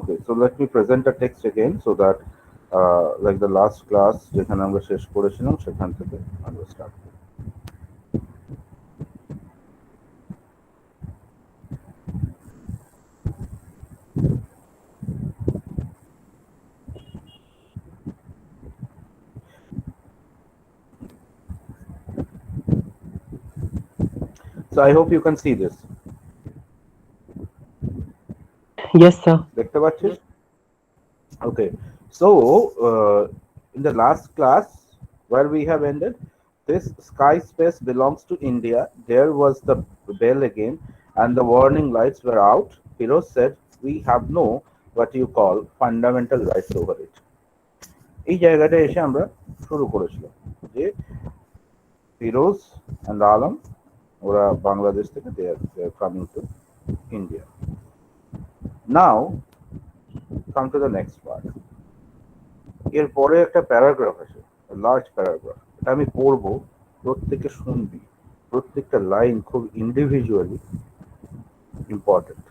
Okay, so let me present the text again so that like the last class যেখানে আমরা শেষ করেছিলাম সেখান থেকে আমরা start করি. So I hope you can see this. Yes, sir. দেখতে পাচ্ছিস? Okay, so in the last class where we have ended, this sky space belongs to India. There was the bell again, and the warning lights were out. Firoz said, "We have no what you call fundamental rights over it." এই জায়গাটা এসে আমরা শুরু করেছিলাম যে Firoz and Alam ওরা বাংলাদেশ থেকে they are coming to India. Now come to the next part. এরপরে একটা প্যারাগ্রাফ আছে, লার্জ প্যারাগ্রাফ, এটা আমি পড়বো, প্রত্যেকে শুনবি, প্রত্যেকটা লাইন খুব ইন্ডিভিজুয়ালি ইম্পর্টেন্ট।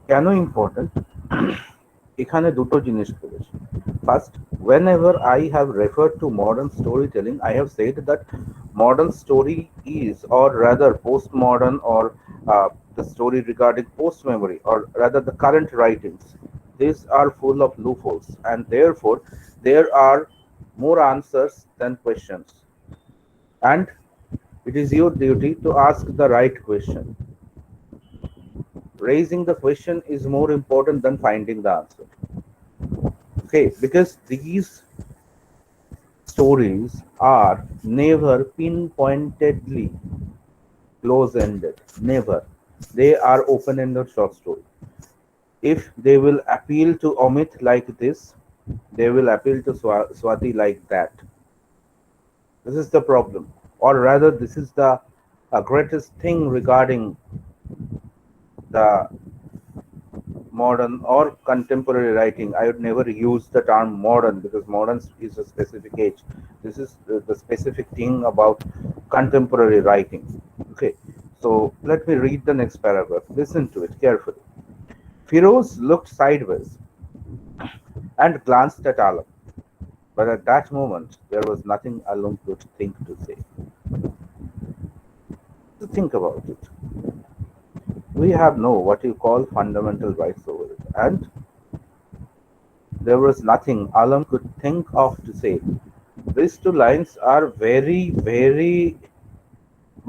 কেন ইম্পর্টেন্ট? এখানে দুটো জিনিস করেছি। First, whenever I have referred to modern storytelling, I have said that modern story is, or rather postmodern, or the story regarding post memory, or rather the current writings, these are full of loopholes, and therefore there are more answers than questions. And it is your duty to ask the right question. Raising the question is more important than finding the answer. Okay, because these stories are never pinpointedly close ended. Never. They are open ended short stories. If they will appeal to Amit like this, they will appeal to Swati like that. This is the problem. Or rather, this is the greatest thing regarding the modern or contemporary writing. I would never use the term modern because modern is a specific age. This is the specific thing about contemporary writing. Okay, so let me read the next paragraph. Listen to it carefully. Firoz looked sideways and glanced at Alam, but at that moment there was nothing Alam could think to say. So think about it. We have no what you call fundamental rights over it, and there was nothing Alam could think of to say. These two lines are very, very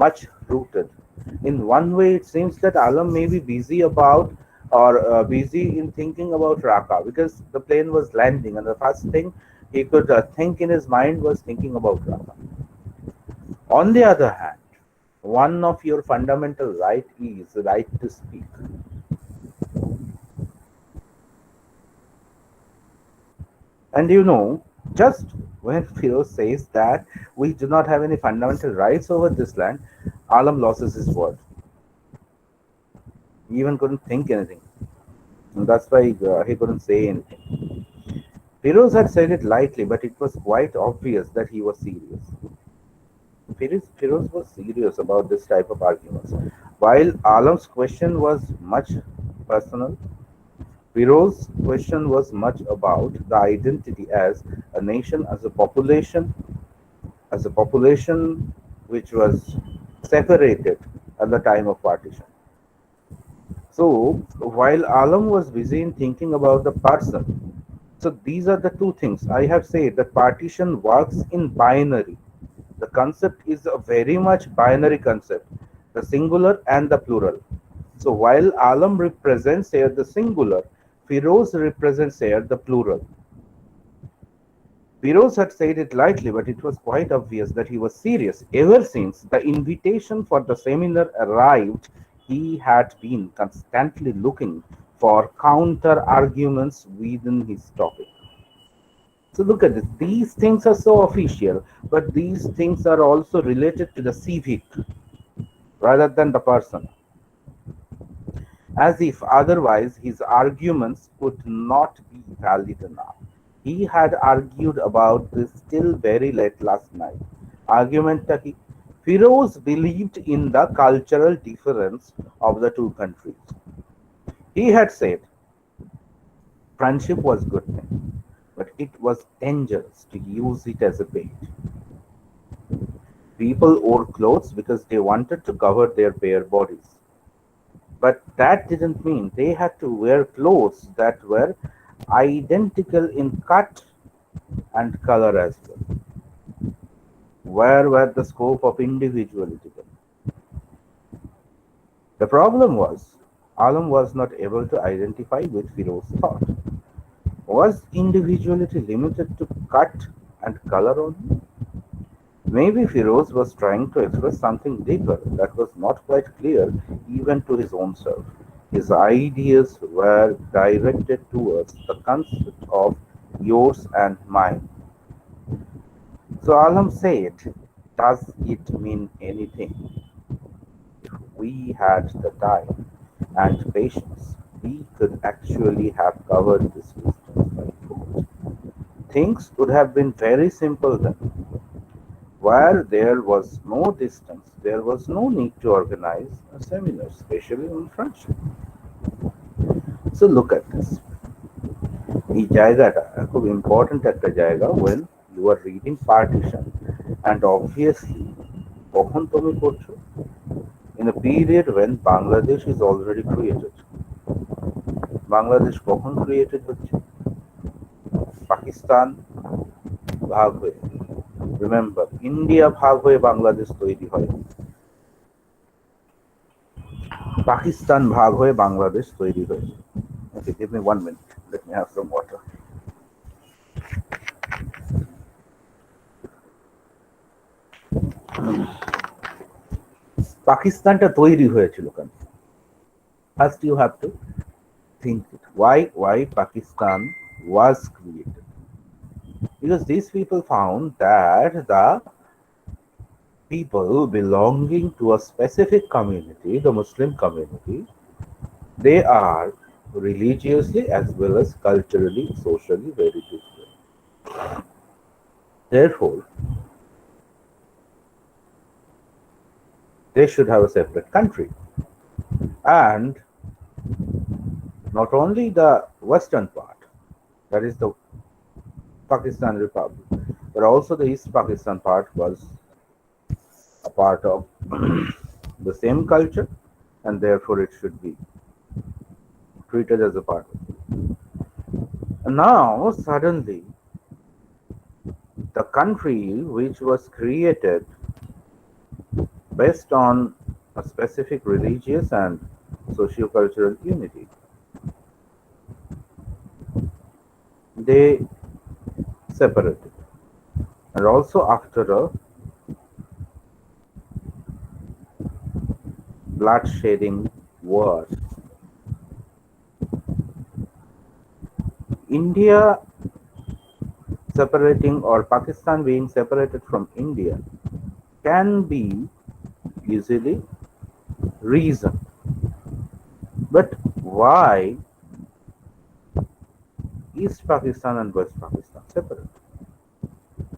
much rooted. In one way, it seems that Alam may be busy about or busy in thinking about Raqqa because the plane was landing, and the first thing he could think in his mind was thinking about Raqqa. On the other hand, one of your fundamental right is the right to speak. And you know, just when Firoz says that we do not have any fundamental rights over this land, Alam loses his word. He even couldn't think anything. And that's why he couldn't say anything. Firoz had said it lightly, but it was quite obvious that he was serious. Firoz was serious about this type of arguments. While Alam's question was much personal, Firoz's question was much about the identity as a nation, as a population which was separated at the time of partition. So while Alam was busy in thinking about the person, so these are the two things. I have said that partition works in binary. The concept is a very much binary concept, the singular and the plural. So while Alam represents here the singular, Firoz represents here the plural. Firoz had said it lightly, but it was quite obvious that he was serious. Ever since the invitation for the seminar arrived, he had been constantly looking for counter arguments within his topic. So look at this. These things are so official, but these things are also related to the civic rather than the person. As if otherwise his arguments could not be valid enough. He had argued about this till very late last night. Argument ki Firoz believed in the cultural difference of the two countries. He had said friendship was good thing, but it was dangerous to use it as a bait. People wore clothes because they wanted to cover their bare bodies. But that didn't mean they had to wear clothes that were identical in cut and color as well. Where were the scope of individuality then? The problem was, Alam was not able to identify with Firoz's thought. Was individuality limited to cut and color only? Maybe Firoz was trying to express something deeper that was not quite clear even to his own self. His ideas were directed towards the concept of yours and mine. So Alam said, does it mean anything? If we had the time and patience, we could actually have covered this distance by foot. Things would have been very simple then. Where there was no distance, there was no need to organize a seminar, especially on friendship. So look at this. এই জায়গাটা খুব important একটা জায়গা when you are reading partition and obviously কখন তুমি করছো in a period when Bangladesh is already created. Bangladesh কখন created হচ্ছে পাকিস্তান ভাগ হয়ে রিমেম্বার ইন্ডিয়া ভাগ হয়ে বাংলাদেশ তৈরি হয় পাকিস্তান ভাগ হয়ে বাংলাদেশ তৈরি হয়েছে okay give me 1 minute let me have some water পাকিস্তানটা তৈরি হয়েছিল কেন first you have to think it why Pakistan was created because these people found that the people belonging to a specific community, the Muslim community, they are religiously as well as culturally, socially very different. Therefore, they should have a separate country. And not only the western part, that is the Pakistan Republic, but also the East Pakistan part was a part of the same culture and therefore it should be treated as a part of it. And now suddenly the country which was created based on a specific religious and socio-cultural unity, they separated. And also after a blood-shedding war, India separating or Pakistan being separated from India can be easily reasoned. But why East Pakistan and West Pakistan separate?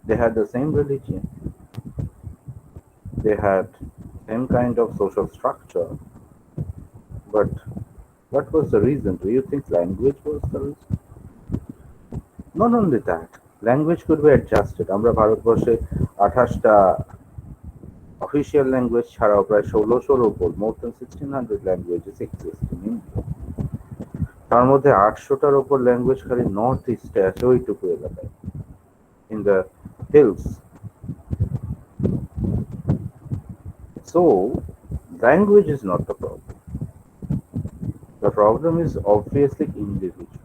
They had the same religion, they had same kind of social structure, but what was the reason? Do you think language was the reason? Not only that, language could be adjusted. আমরা ভারতবর্ষে 28টা official language ছাড়াও প্রায় 1600-র উপর মোর দেন 1600 languages exist in India তার মধ্যে 800টার উপর language খালি north ইস্টে আছে ওইটুকু এলাকায় in the hills. So language is not the problem. The problem is obviously individual.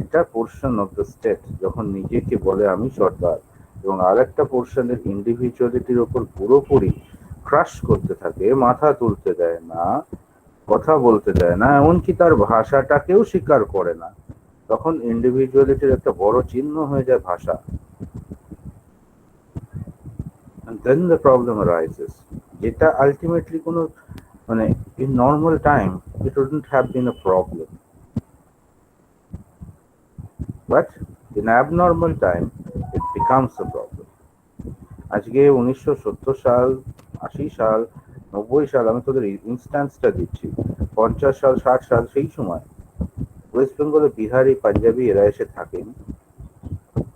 একটা পোর্শন অফ দ্য স্টেট যখন নিজেকে বলে আমি সরকার এবং আরেকটা পোর্শনের ইন্ডিভিজুয়ালিটির উপর পুরোপুরি ক্রাশ করতে থাকে, মাথা তুলতে দেয় না, কথা বলতে দেয় না, এমনকি তার ভাষাটাকেও স্বীকার করে না, তখন ইন্ডিভিজুয়ালিটির একটা বড় চিহ্ন হয়ে যায় ভাষা। And then the problem arises, যেটা আলটিমেটলি কোনো মানে in normal time it wouldn't have been a problem, but in abnormal time it becomes a problem. আজকে 1970 সাল 80 সাল 90 সাল, আমি তোদের ইনস্ট্যান্সটা দিচ্ছি, 50 সাল 60 সাল, সেই সময় ওয়েস্ট বেঙ্গলে বিহারি পাঞ্জাবি এরা এসে থাকেন।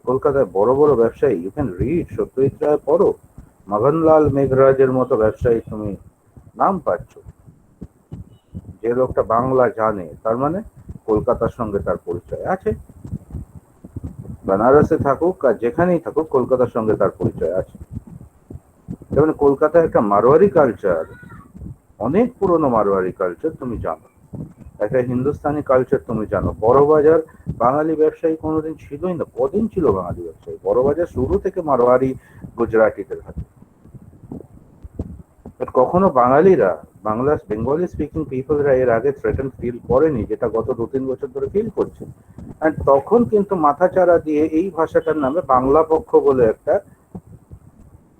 কলকাতায় বড় বড় ব্যবসায়ী, you can read, Satyajit Ray পড়ো, মগনলাল মেঘরাজের মতো ব্যবসায়ী তুমি নাম পাচ্ছ। যে লোকটা বাংলা জানে, তার মানে কলকাতার সঙ্গে তার পরিচয় আছে। বেনারসে থাকুক আর যেখানেই থাকুক, কলকাতার সঙ্গে তার পরিচয় আছে। যেমন কলকাতায় একটা মারোয়ারি কালচার, অনেক পুরনো মারোয়ারি কালচার তুমি জানো, একটা হিন্দুস্তানি কালচার তুমি জানো। বড়বাজার বাঙালি ব্যবসায়ী কোনোদিন ছিলই না, কদিন ছিল বাঙালি ব্যবসায়ী? বড়বাজার শুরু থেকে মারোয়ারি গুজরাটিদের হাতে। But কখনো বাঙালিরা, বাংলা বেঙ্গলি স্পিকিং পিপলরা এর আগে থ্রেটেন ফিল করেনি, যেটা গত 2-3 বছর ধরে ফিল করছে। আর তখন কিন্তু মাথাচাড়া দিয়ে এই ভাষাটার নামে বাংলা পক্ষ বলে একটা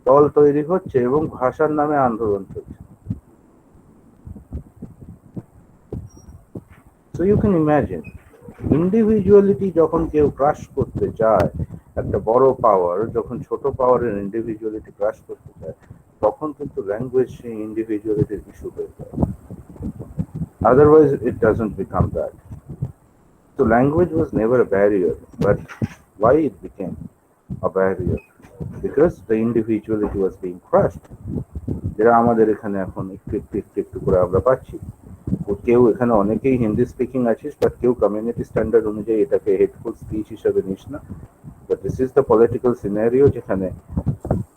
দল তৈরি হচ্ছে এবং ভাষার নামে আন্দোলন চলছে। So you can imagine, individuality যখন কেউ ক্রাশ করতে চায়, একটা বড় পাওয়ার যখন ছোট পাওয়ারের ইন্ডিভিজুয়ালিটি ক্রাশ করতে চায়, তখন কিন্তু ল্যাঙ্গুয়েজ সেই ইন্ডিভিজুয়ালিটির ইস্যু হয়ে যায়। Otherwise, it doesn't become that. So language was never a barrier, but why it became a barrier? Because the individuality was being crushed. যেটা আমাদের এখানে এখন একটু একটু একটু একটু করে আমরা পাচ্ছি। কেউ এখানে অনেকেই হিন্দি স্পিকিং আছিস, বাট কেউ কমিউনিটি স্ট্যান্ডার্ড অনুযায়ী এটাকে হেটফুল স্পিচ হিসেবে নিস না। But this is the political scenario, যেখানে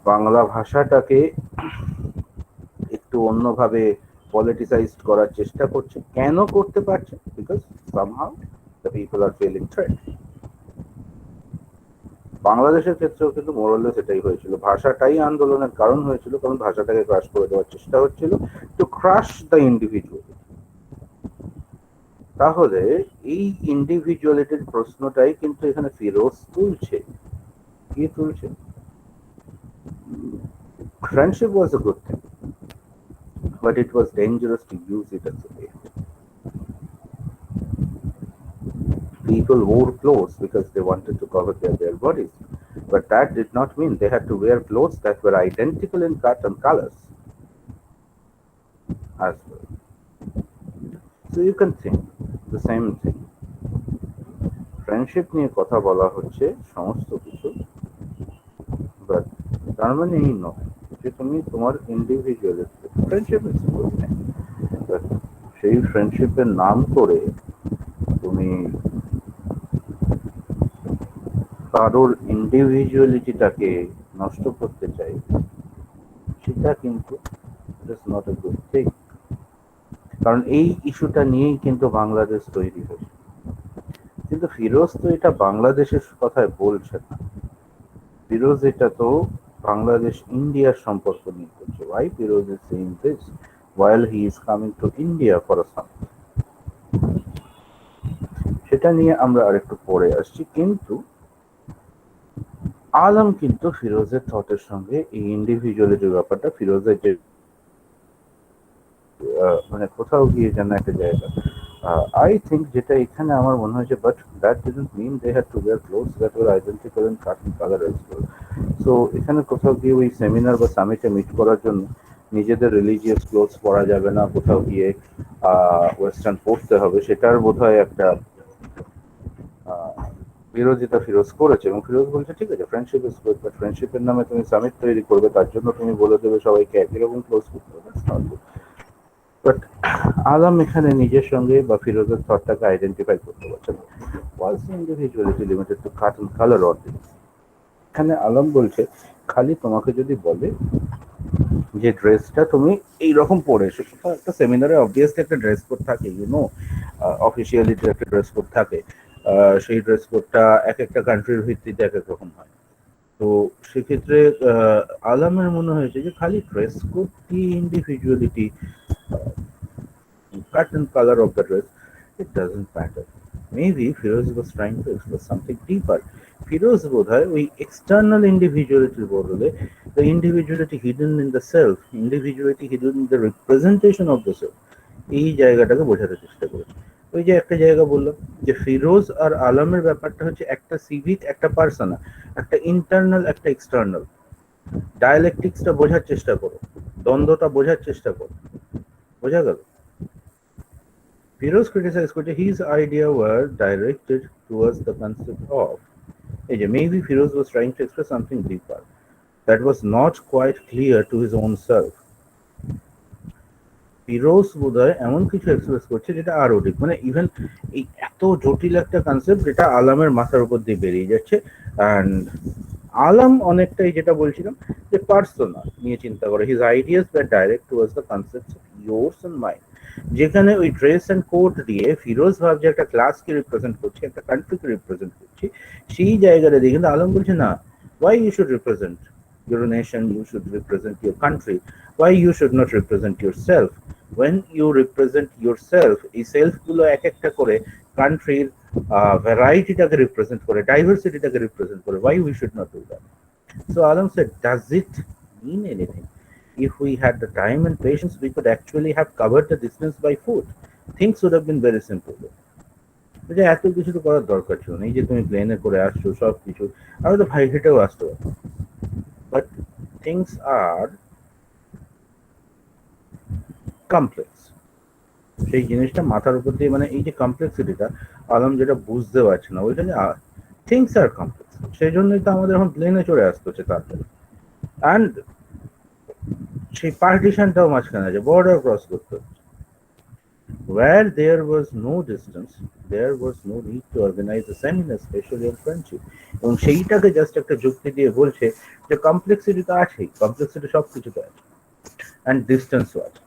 বাংলা ভাষাটাকে একটু অন্যভাবে পলিটিসাইজড করার চেষ্টা করছে। কেন করতে পারছে? Because somehow the people are feeling threat. বাংলাদেশের ক্ষেত্রেও কিন্তু মোরালে সেটাই হয়েছিল, ভাষাটাই আন্দোলনের কারণ হয়েছিল, কারণ ভাষাটাকে ক্রাশ করে দেওয়ার চেষ্টা হচ্ছিল, টু ক্রাশ দ্য ইন্ডিভিজুয়াল। তাহলে এই ইন্ডিভিজুয়ালিটির প্রশ্নটাই কিন্তু এখানে ফিরোজ তুলছে। কি তুলছে? Friendship was a good thing, but it was dangerous to use it as a bait. People wore clothes because they wanted to cover their bare bodies, but that did not mean they had to wear clothes that were identical in cut and colors as well. So you can think the same thing. Friendship নিয়ে কথা বলা হচ্ছে সমস্ত কিছু, but তার মানে এই নয় যে তুমি তোমার individuality, friendship is good thing, but সেই ফ্রেন্ডশিপের নাম করে তুমি কারোর ইন্ডিভিজুয়ালিটিটাকে নষ্ট করতে চাই, সেটা কিন্তু it's not a good thing. কারণ এই ইস্যুটা নিয়েই কিন্তু বাংলাদেশ তৈরি হয়েছে। কিন্তু ফিরোজ তো এটা বাংলাদেশের কথায় বলছে না, ফিরোজ এটা তো বাংলাদেশ ইন্ডিয়ার সম্পর্ক নিয়ে বলছে। Why Firoz is saying this while he is coming to India for a summit? সেটা নিয়ে আমরা আরেকটু পরে আসছি। কিন্তু আলম কিন্তু ফিরোজের থটের সঙ্গে এই ইন্ডিভিজুয়ালিটির ব্যাপারটা, ফিরোজের যে মানে কোথাও গিয়ে যেন একটা জায়গা, আই থিঙ্ক যেটা এখানে আমার মনে হয়েছে, but that didn't mean they had to wear clothes that were identical in cut and colour as well. So এখানে কোথাও গিয়ে ওই সেমিনার বা সামিটে মিট করার জন্য নিজেদের রিলিজিয়াস ক্লোথস পরা যাবে না, কোথাও গিয়ে ওয়েস্টার্ন পড়তে হবে, সেটার বোধহয় একটা বিরোধিতা ফিরোজ করেছে। এবং ফিরোজ বলছে ঠিক আছে, ফ্রেন্ডশিপ ইজ গুড, বাট ফ্রেন্ডশিপের নামে তুমি সামিট তৈরি করবে, তার জন্য তুমি বলে দেবে সবাইকে একই রকম ক্লোজ করতে হবে। বাট আলম এখানে নিজের সঙ্গে বা ফিরোজের থটটাকে আইডেন্টিফাই করতে পারছে না। Was individuality limited to cut and colour ordinance? এখানে আলম বলছে খালি তোমাকে যদি বলে যে ড্রেসটা তুমি এইরকম পরে এসো, একটা সেমিনারে অবভিয়াসলি একটা ড্রেস কোড থাকে, ইউনো অফিসিয়ালিটি একটা ড্রেস কোড থাকে, সেই ড্রেস কোডটা এক একটা কান্ট্রির ভিত্তিতে এক এক রকম হয়। তো সেক্ষেত্রে আলমের মনে হয়েছে যে খালি ড্রেস কোড দিয়ে individuality, cut and color of the dress, it doesn't matter. Maybe Firoz was trying to express something deeper. Firoz বোধহয় ওই external individuality বদলে the individuality hidden in the self, individuality hidden in the representation of the self, এই জায়গাটাকে বোঝাতে চেষ্টা করেছে। ওই যে একটা জায়গা বললাম যে ফিরোজ আর আলমের ব্যাপারটা হচ্ছে একটা সিভিক, একটা পার্সোনা, একটা ইন্টারনাল, একটা এক্সটার্নাল। ডায়ালেকটিক্সটা বোঝার চেষ্টা করো। দ্বন্দ্বটা বোঝার চেষ্টা কর, বোঝা গেল? Firoz criticized his idea were directed towards the concept of maybe Firoz was trying to express something deeper that was not quite clear to his own self. Firoz বোধহয় এমন কিছু এক্সপ্রেস করছে যেটা আরো ডিপ, মানে ইভেন এই এত জটিল একটা কনসেপ্ট যেটা আলামের মাথার উপর দিয়ে বেরিয়ে যাচ্ছে। অ্যান্ড আলাম অনেকটাই যেটা বলছিলাম যে পার্সোনাল নিয়ে চিন্তা করে, his ideas were direct towards the concepts of yours and mind. যেখানে ওই ড্রেস এন্ড কোট দিয়ে ফিরোজ ভাবছে একটা ক্লাসকে রিপ্রেজেন্ট করছি, একটা কান্ট্রিকে রিপ্রেজেন্ট করছি, সেই জায়গাটা দিয়ে কিন্তু আলম বলছে না, why you should represent your nation, you should represent your country, why you should not represent yourself? When you represent yourself, এই সেলফ গুলো এক একটা করে কান্ট্রির ভ্যারাইটিটাকে রিপ্রেজেন্ট করে, ডাইভার্সিটিটাকে রিপ্রেজেন্ট করে, why we should not do that? So Alam said, does it mean anything? If we had the time and patience, we could actually have covered the distance by foot. Things would have been very simple. যে এত কিছু তো করার দরকার ছিল না, এই যে তুমি প্লেনে করে আসছো সব কিছু, আমি তো ভাই হেঁটেও আসতে পারতাম। বাট থিংস আর কমপ্লেক্স, সেই জিনিসটা মাথার উপর দিয়ে, মানে এই যে কমপ্লেক্সিটিটা আলম যেটা বুঝতে পারছে না, ওইটা যে থিংস আর কমপ্লেক্স, সেই জন্যই তো আমাদের এখন প্লেনে চড়ে আসতে হচ্ছে তাড়াতাড়ি। অ্যান্ড সেই পার্টিশনটাও মাঝখানে আছে, বর্ডার ক্রস করতে হচ্ছে। Where there was no distance, there was no need to organize a seminar specially on friendship. এবং সেইটাকে জাস্ট একটা যুক্তি দিয়ে বলছে যে কমপ্লেক্সিটি তো আছেই, কমপ্লেক্সিটি সব কিছুতে আছে, অ্যান্ড ডিস্টেন্সও আছে।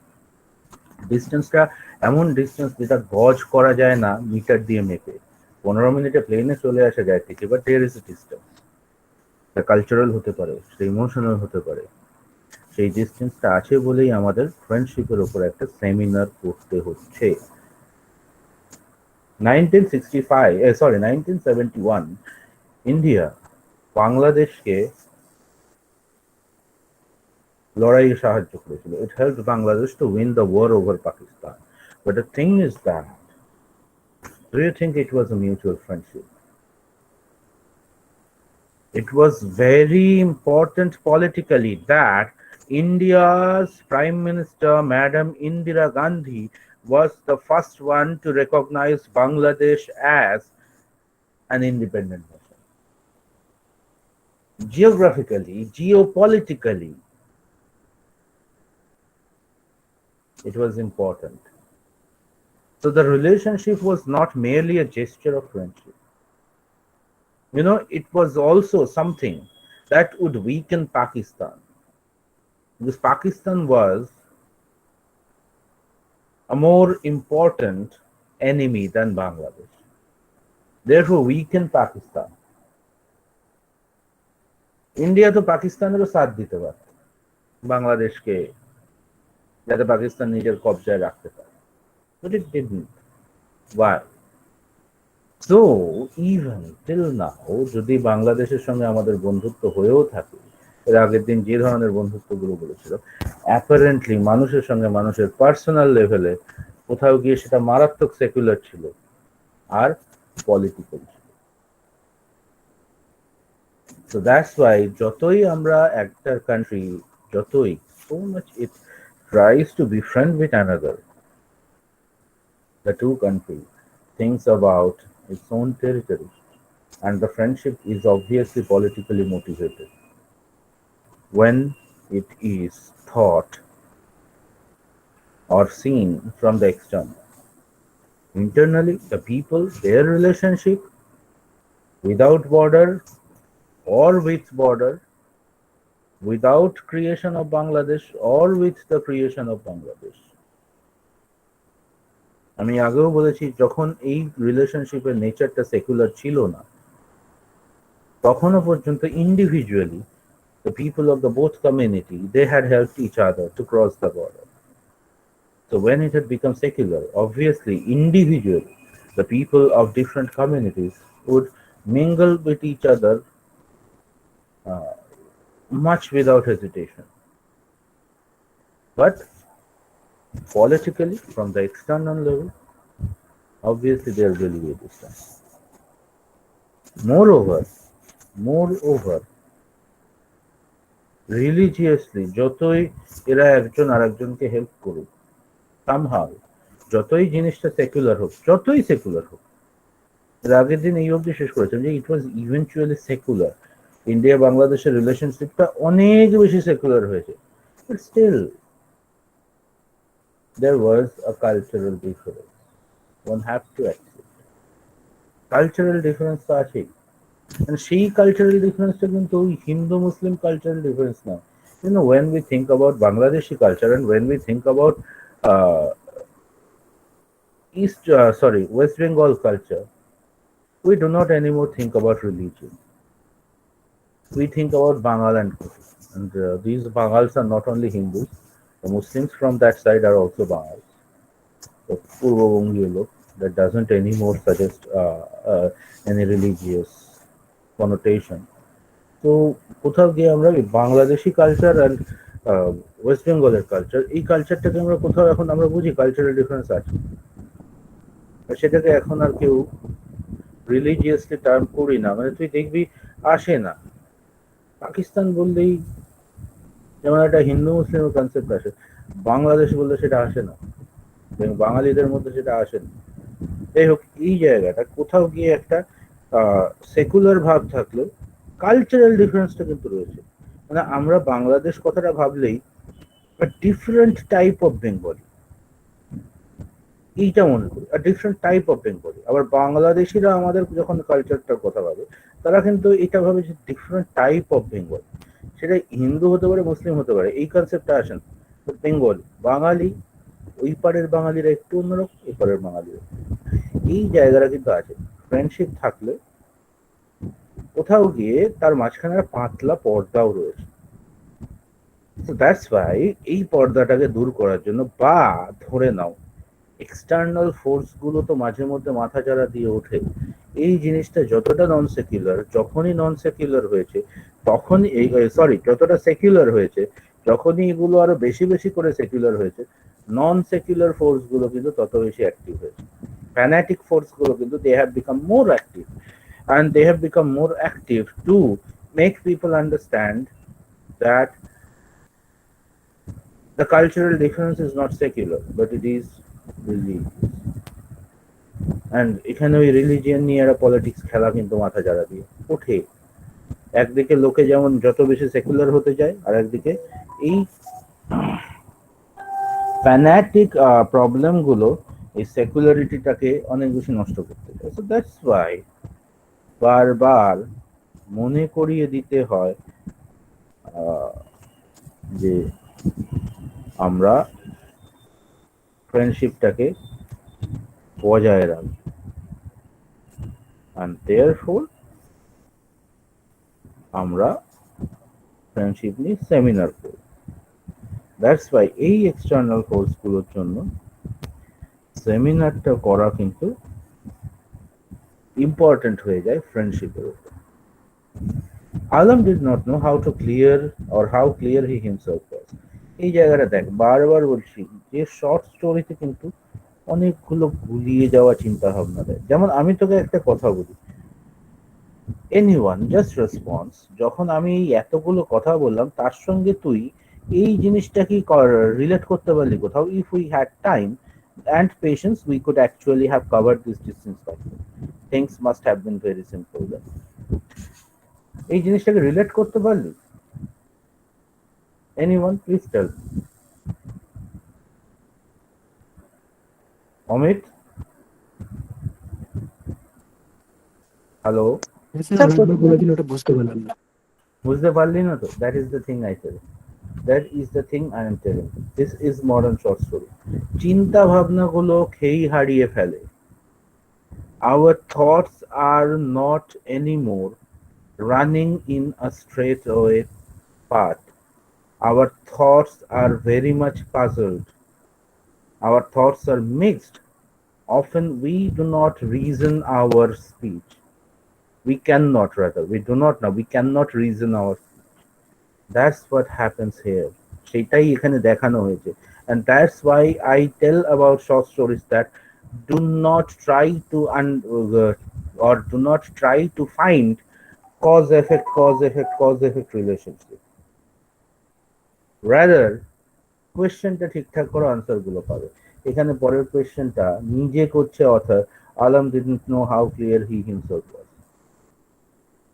ডিস্টেন্সটা এমন ডিস্টেন্স যেটা গজ করা যায় না মিটার দিয়ে মেপে, 15 মিনিটে প্লেনে চলে আসা যায় ঠিকই, but there is a distance. সেটা কালচারাল হতে পারে, সেটা ইমোশনাল হতে পারে। সেই ডিস্টেন্সটা আছে বলেই আমাদের ফ্রেন্ডশিপের উপর একটা সেমিনার করতে হচ্ছে। 1971 ইন্ডিয়া বাংলাদেশকে লড়াইয়ে সাহায্য করেছিল। It helped Bangladesh to win the war over Pakistan. But the thing is that, do you think it was a mutual friendship? It was very important politically that India's Prime Minister, Madam Indira Gandhi, was the first one to recognize Bangladesh as an independent nation. Geographically, geopolitically, it was important. So the relationship was not merely a gesture of friendship. It was also something that would weaken Pakistan, because Pakistan was a more important enemy than Bangladesh. Therefore, weaken Pakistan. India তো পাকিস্তানেরও সাথ দিতে পারত বাংলাদেশকে, যাতে পাকিস্তান নিজের কবজায় রাখতে পারে, but it didn't. Why? So even till now, যদি বাংলাদেশের সঙ্গে আমাদের বন্ধুত্ব হয়েও থাকে, এর আগের দিন যে ধরনের বন্ধুত্বগুলো বলেছিল, অ্যাপারেন্টলি মানুষের সঙ্গে মানুষের পার্সোনাল লেভেলে কোথাও গিয়ে সেটা মারাত্মক সেকুলার ছিল আর পলিটিক্যাল ছিল। So that's why যতই আমরা একটা কান্ট্রি, যতই so much it tries to befriend with another, the two countries thinks about its own territory, and the friendship is obviously politically motivated when it is thought or seen from the external. Internally, the people, their relationship without border or with border, without creation of Bangladesh or with the creation of Bangladesh. আমি আগেও বলেছি, যখন এই রিলেশনশিপের নেচারটা secular ছিল না, তখনও পর্যন্ত individually the people of the both community, they had helped each other to cross the border. So when it had become secular, obviously individually the people of different communities would mingle with each other uh, much without hesitation. But politically, from the external level, obviously there will be a distance. Moreover, religiously যতই এরা একজন আরেকজনকে help করুক, somehow যতই জিনিসটা secular হোক, যতই secular হোক, এর আগের দিন এই অবধি শেষ করেছেন যে it was eventually secular. India বাংলাদেশের রিলেশনশিপটা অনেক বেশি সেকুলার হয়েছে, but still there was a cultural difference. One have to accept. Cultural difference তো আছেই। And সেই কালচারাল ডিফারেন্সটা কিন্তু ওই হিন্দু মুসলিম কালচারাল ডিফারেন্স না। When we think about Bangladeshi culture and when we think about uh, West Bengal culture, we do not anymore think about religion. We think about Bangal and Kufi. And these Bangals are not only Hindus, the Muslims from that side are also Bangals. The Purvabangio look that doesn't anymore suggest any religious connotation. তো কোথাও গিয়ে আমরা Bangladeshi culture আর West বেঙ্গলের culture, এই কালচারটাকে আমরা কোথাও এখন আমরা বুঝি কালচারাল ডিফারেন্স আছে, সেটাকে এখন আর কেউ রিলিজিয়াসলি টার্ম করি না। মানে তুই দেখবি আসে না, পাকিস্তান বললেই যেমন একটা হিন্দু মুসলিমের কনসেপ্ট আসে, বাংলাদেশ বললে সেটা আসে না, এবং বাঙালিদের মধ্যে সেটা আসে না। যাই হোক, এই জায়গাটা কোথাও গিয়ে একটা সেকুলার ভাব থাকলেও কালচারাল ডিফারেন্সটা কিন্তু রয়েছে। মানে আমরা বাংলাদেশ কথাটা ভাবলেই ডিফারেন্ট টাইপ অফ বেঙ্গলি, এইটা মনে করি, আর ডিফারেন্ট টাইপ অফ বেঙ্গলি। আবার বাংলাদেশিরা আমাদের যখন কালচারটার কথা ভাবে, তারা কিন্তু এটা ভাবে যে ডিফারেন্ট টাইপ অফ বেঙ্গল, সেটা হিন্দু হতে পারে মুসলিম হতে পারে, এই কনসেপ্টটা আসেন। বেঙ্গলি বাঙালি, ওই পারের বাঙালিরা একটু অন্যরকম, এই পারের বাঙালিরা, এই জায়গাটা কিন্তু আছে। ফ্রেন্ডশিপ থাকলে কোথাও গিয়ে তার মাঝখানে একটা পাতলা পর্দাও রয়েছে। দ্যাটস ওয়াই এই পর্দাটাকে দূর করার জন্য, বা ধরে নাও এক্সটার্নাল ফোর্স গুলো তো মাঝে মধ্যে মাথা চাড়া দিয়ে ওঠে। এই জিনিসটা যতটা নন সেকুলার, যখনই নন সেকুলার হয়েছে তখনই যতটা সেকুলার হয়েছে, যখনই এগুলো আরো বেশি বেশি করে সেকুলার হয়েছে, নন সেকুলার ফোর্স গুলো কিন্তু তত বেশি অ্যাক্টিভ হয়েছে। ফ্যানাটিক ফোর্স গুলো কিন্তু they have become more active, and they have become more active to make people understand that the cultural difference is not secular, but it is religious. And এখানে ওই religion নিয়ে একটা politics খেলা কিন্তু মাথা যারা দিয়ে ওঠে। একদিকে লোকে যেমন যত বেশি সেকুলার হতে যায়, আর একদিকে এই ফ্যানাটিক প্রবলেম গুলো এই সেকুলারিটিটাকে অনেক বেশি নষ্ট করতে চায়। সো দ্যাটস ওয়াই বারবার মনে করিয়ে দিতে হয় যে আমরা ফ্রেন্ডশিপটাকে বজায় রাখি, and therefore আমরা ফ্রেন্ডশিপ নিয়ে সেমিনার করি। দ্যাটস ওয়াই এই এক্সটার্নাল কোর্স গুলোর জন্য সেমিনারটা করা কিন্তু ইম্পর্টেন্ট হয়ে যায় ফ্রেন্ডশিপের উপর। Alam did not know how to clear or how clear he himself was. এই জায়গাটা দেখ, বারবার বলছি যে শর্ট স্টোরিতে কিন্তু অনেকগুলো গুলিয়ে যাওয়া চিন্তা ভাবনা দেয়। যেমন আমি তোকে একটা কথা বলি, এনিওয়ান জাস্ট রেসপন্স, যখন আমি এই এতগুলো কথা বললাম তার সঙ্গে তুই এই জিনিসটা কি রিলেট করতে পারলি কোথাও? If we had time and patience, we could actually have covered this distance factor. Things must have been very simple then. এই জিনিসটাকে রিলেট করতে পারলি? Anyone, please tell me. Amit, hello, sir আরেকবার বলে দিন, ওটা বুঝতে পারলাম না। বুঝতে পারলি না তো? That is the thing I tell, that is the thing I am telling. This is modern short story. চিন্তা ভাবনাগুলো খেই হারিয়ে ফেলে। Our thoughts are not anymore running in a straightaway path. Our thoughts are very much puzzled. Our thoughts are mixed. Often we do not reason our speech. We cannot, rather, we do not know, we cannot reason our speech. That's what happens here. সেটাই এখানে দেখানো হয়েছে। And that's why I tell about short stories that do not try to or do not try to find cause effect relationship. Rather কোয়েশ্চেনটা ঠিকঠাক করো, answer গুলো পাবে। এখানে পরের কোয়েশ্চেনটা নিজে করছে other, Alam didn't know how clear he himself was,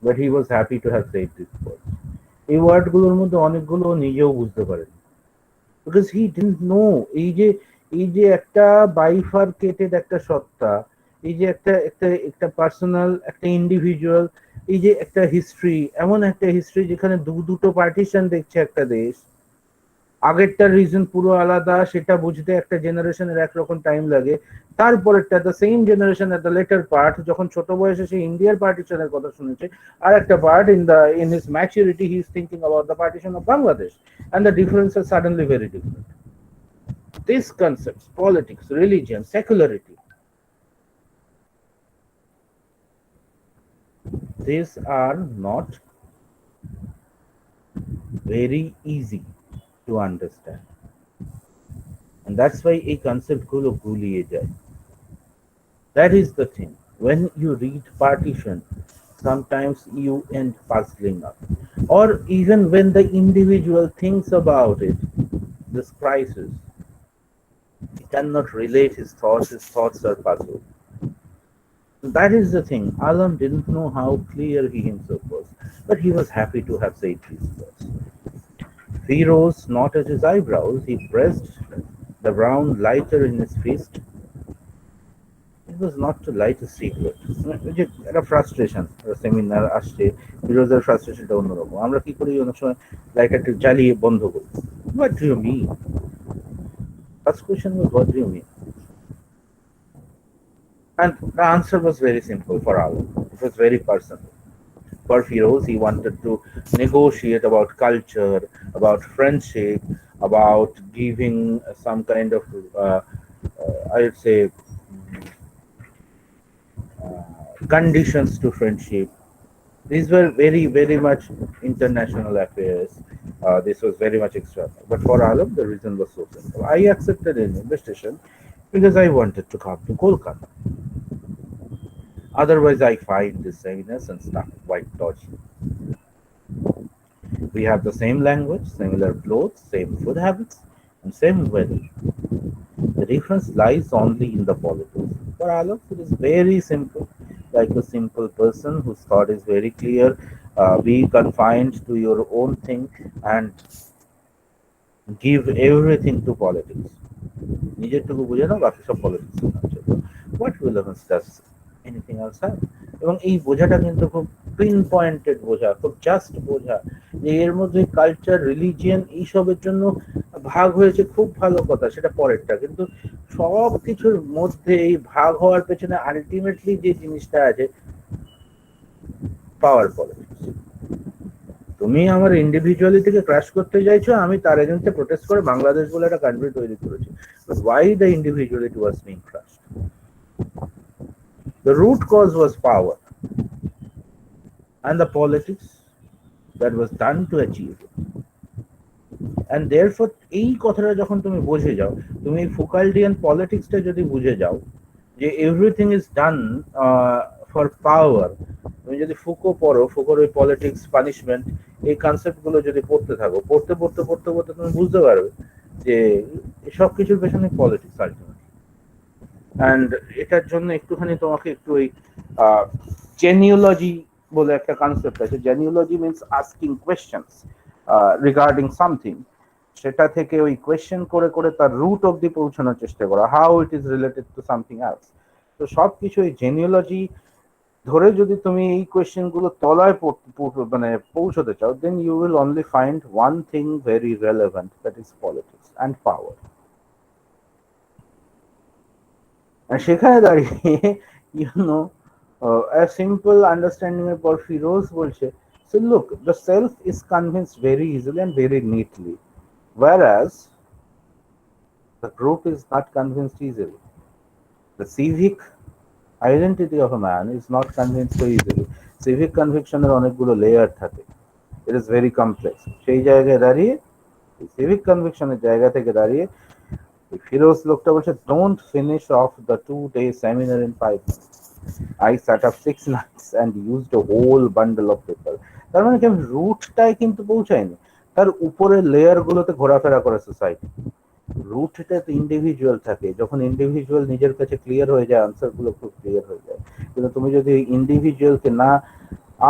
but he was happy to have said these words. এই ওয়ার্ডগুলোর মধ্যে অনেকগুলো ও নিজেও বুঝতে পারেন, বিকজ হি ডিডন্ট নো। এই যে একটা বাইফারকেটেড একটা সত্তা, এই যে একটা একটা একটা পার্সোনাল একটা ইন্ডিভিজুয়াল, এই যে একটা হিস্ট্রি, এমন একটা হিস্ট্রি যেখানে দুটো পার্টিশন দেখছে একটা দেশ, আগেরটার রিজন পুরো আলাদা, সেটা বুঝতে একটা জেনারেশনের একরকম টাইম লাগে। তারপরেরটা the same generation at the letter part, যখন ছোট বয়সে সে ইন্ডিয়ার পার্টিশনের কথা শুনেছে, আর একটা part in his maturity he is thinking about the partition of Bangladesh, and the difference is suddenly very different. These concepts, politics, religion, secularity, these are not very easy to understand. And that's why a concept gulo guliye jay. That is the thing. When you read partition, sometimes you end puzzling up. Or even when the individual thinks about it, this crisis, he cannot relate his thoughts are puzzled. That is the thing. Alam didn't know how clear he himself was, but he was happy to have said these words. Feroz knotted his eyebrows. He pressed the brown lighter in his fist. It was not to light a cigarette. যে একটা frustration, seminar আসছে, ফিরোজের ফ্রাস্ট্রেশনটা অন্যরকম। আমরা কি করি অনেক সময় লাইটারটা জ্বালিয়ে বন্ধ করি। What do you mean? First question was, what do you mean? And the answer was very simple for Alam. It was very personal. For Firoz, he wanted to negotiate about culture, about friendship, about giving some kind of, I would say, conditions to friendship. These were very, very much international affairs. This was very much external. But for Alam, the reason was so simple. I accepted an invitation because I wanted to come to Kolkata. Otherwise, I find this seminars and stuff quite dodgy. We have the same language, similar clothes, same food habits, and same weather. The difference lies only in the politics. For Alok, it is very simple, like a simple person whose thought is very clear. Be confined to your own thing and give everything to politics. নিজেরটুকু বুঝে নাও, বাকি সব politics. What relevance does anything else have? এবং এই বোঝাটা কিন্তু খুব pin pointed বোঝা, খুব জাস্ট বোঝা যে এর মধ্যে কালচার, রিলিজিয়ন এইসবের জন্য ভাগ হয়েছে, খুব ভালো কথা, সেটা পরেরটা। কিন্তু সব কিছুর মধ্যে এই ভাগ হওয়ার পেছনে আলটিমেটলি যে জিনিসটা আছে, পাওয়ার পলিটিক্স। তুমি আমার ইন্ডিভিজুয়ালিটিকে ক্রাশ করতে চাইছো, আমি তার এগেন্সে প্রোটেস্ট করে বাংলাদেশ বলে একটা কান্ট্রি তৈরি করেছি। But why the individuality was being crushed? The root cause was power and the politics that was done to achieve it. And therefore এই কথাটা যখন তুমি বুঝে যাও, তুমি ফুকালডিয়ান পলিটিক্সটা যদি বুঝে যাও যে এভরিথিং ইজ ডান ফর পাওয়ার, তুমি যদি ফুকো পড়ো, ফুকোর ওই পলিটিক্স, পানিশমেন্ট, এই কনসেপ্ট গুলো যদি পড়তে থাকো, পড়তে পড়তে পড়তে পড়তে তুমি বুঝতে পারবে যে সব কিছুর পেছনে পলিটিক্স আলটিমেটলি। অ্যান্ড এটার জন্য একটুখানি তোমাকে একটু ওই জেনিওলজি বলে একটা কনসেপ্ট আছে। Genealogy means asking questions regarding something, সেটা থেকে ওই কোয়েশ্চেন করে করে তার রুট অব্দি পৌঁছানোর চেষ্টা করা, how it is related to something else. তো সব কিছু এই জেনিওলজি ধরে যদি তুমি এই কোয়েশ্চেন গুলো তলায় মানে পৌঁছতে চাও, then you will only find one thing very relevant, that is politics and power. আর সেখানে দাঁড়িয়ে you know a simple understanding of Firoz বলছে, so look, the self is convinced very easily and very neatly, whereas the group is not convinced easily. The civic identity of a man is not convinced so easily. Civic conviction এর অনেকগুলো layer থাকে, it is very complex. সেই জায়গায় দাঁড়িয়ে, civic conviction এর জায়গা থেকে দাঁড়িয়ে ফিরোজ লোকটা বলছে, don't finish off the 2-day seminar in 5 minutes. I sat up 6 nights and used a whole bundle of paper. তার মানে কি আমি রুটটাই কিন্তু পৌঁছাইনি। তার উপরের লেয়ার গুলোতে ঘোরাফেরা করে সোসাইটি। রুটটা তো ইন্ডিভিজুয়াল থাকে, যখন ইন্ডিভিজুয়াল নিজের কাছে ক্লিয়ার হয়ে যায়, আনসার গুলো খুব ক্লিয়ার হয়ে যায়। কিন্তু তুমি যদি ইন্ডিভিজুয়ালকে না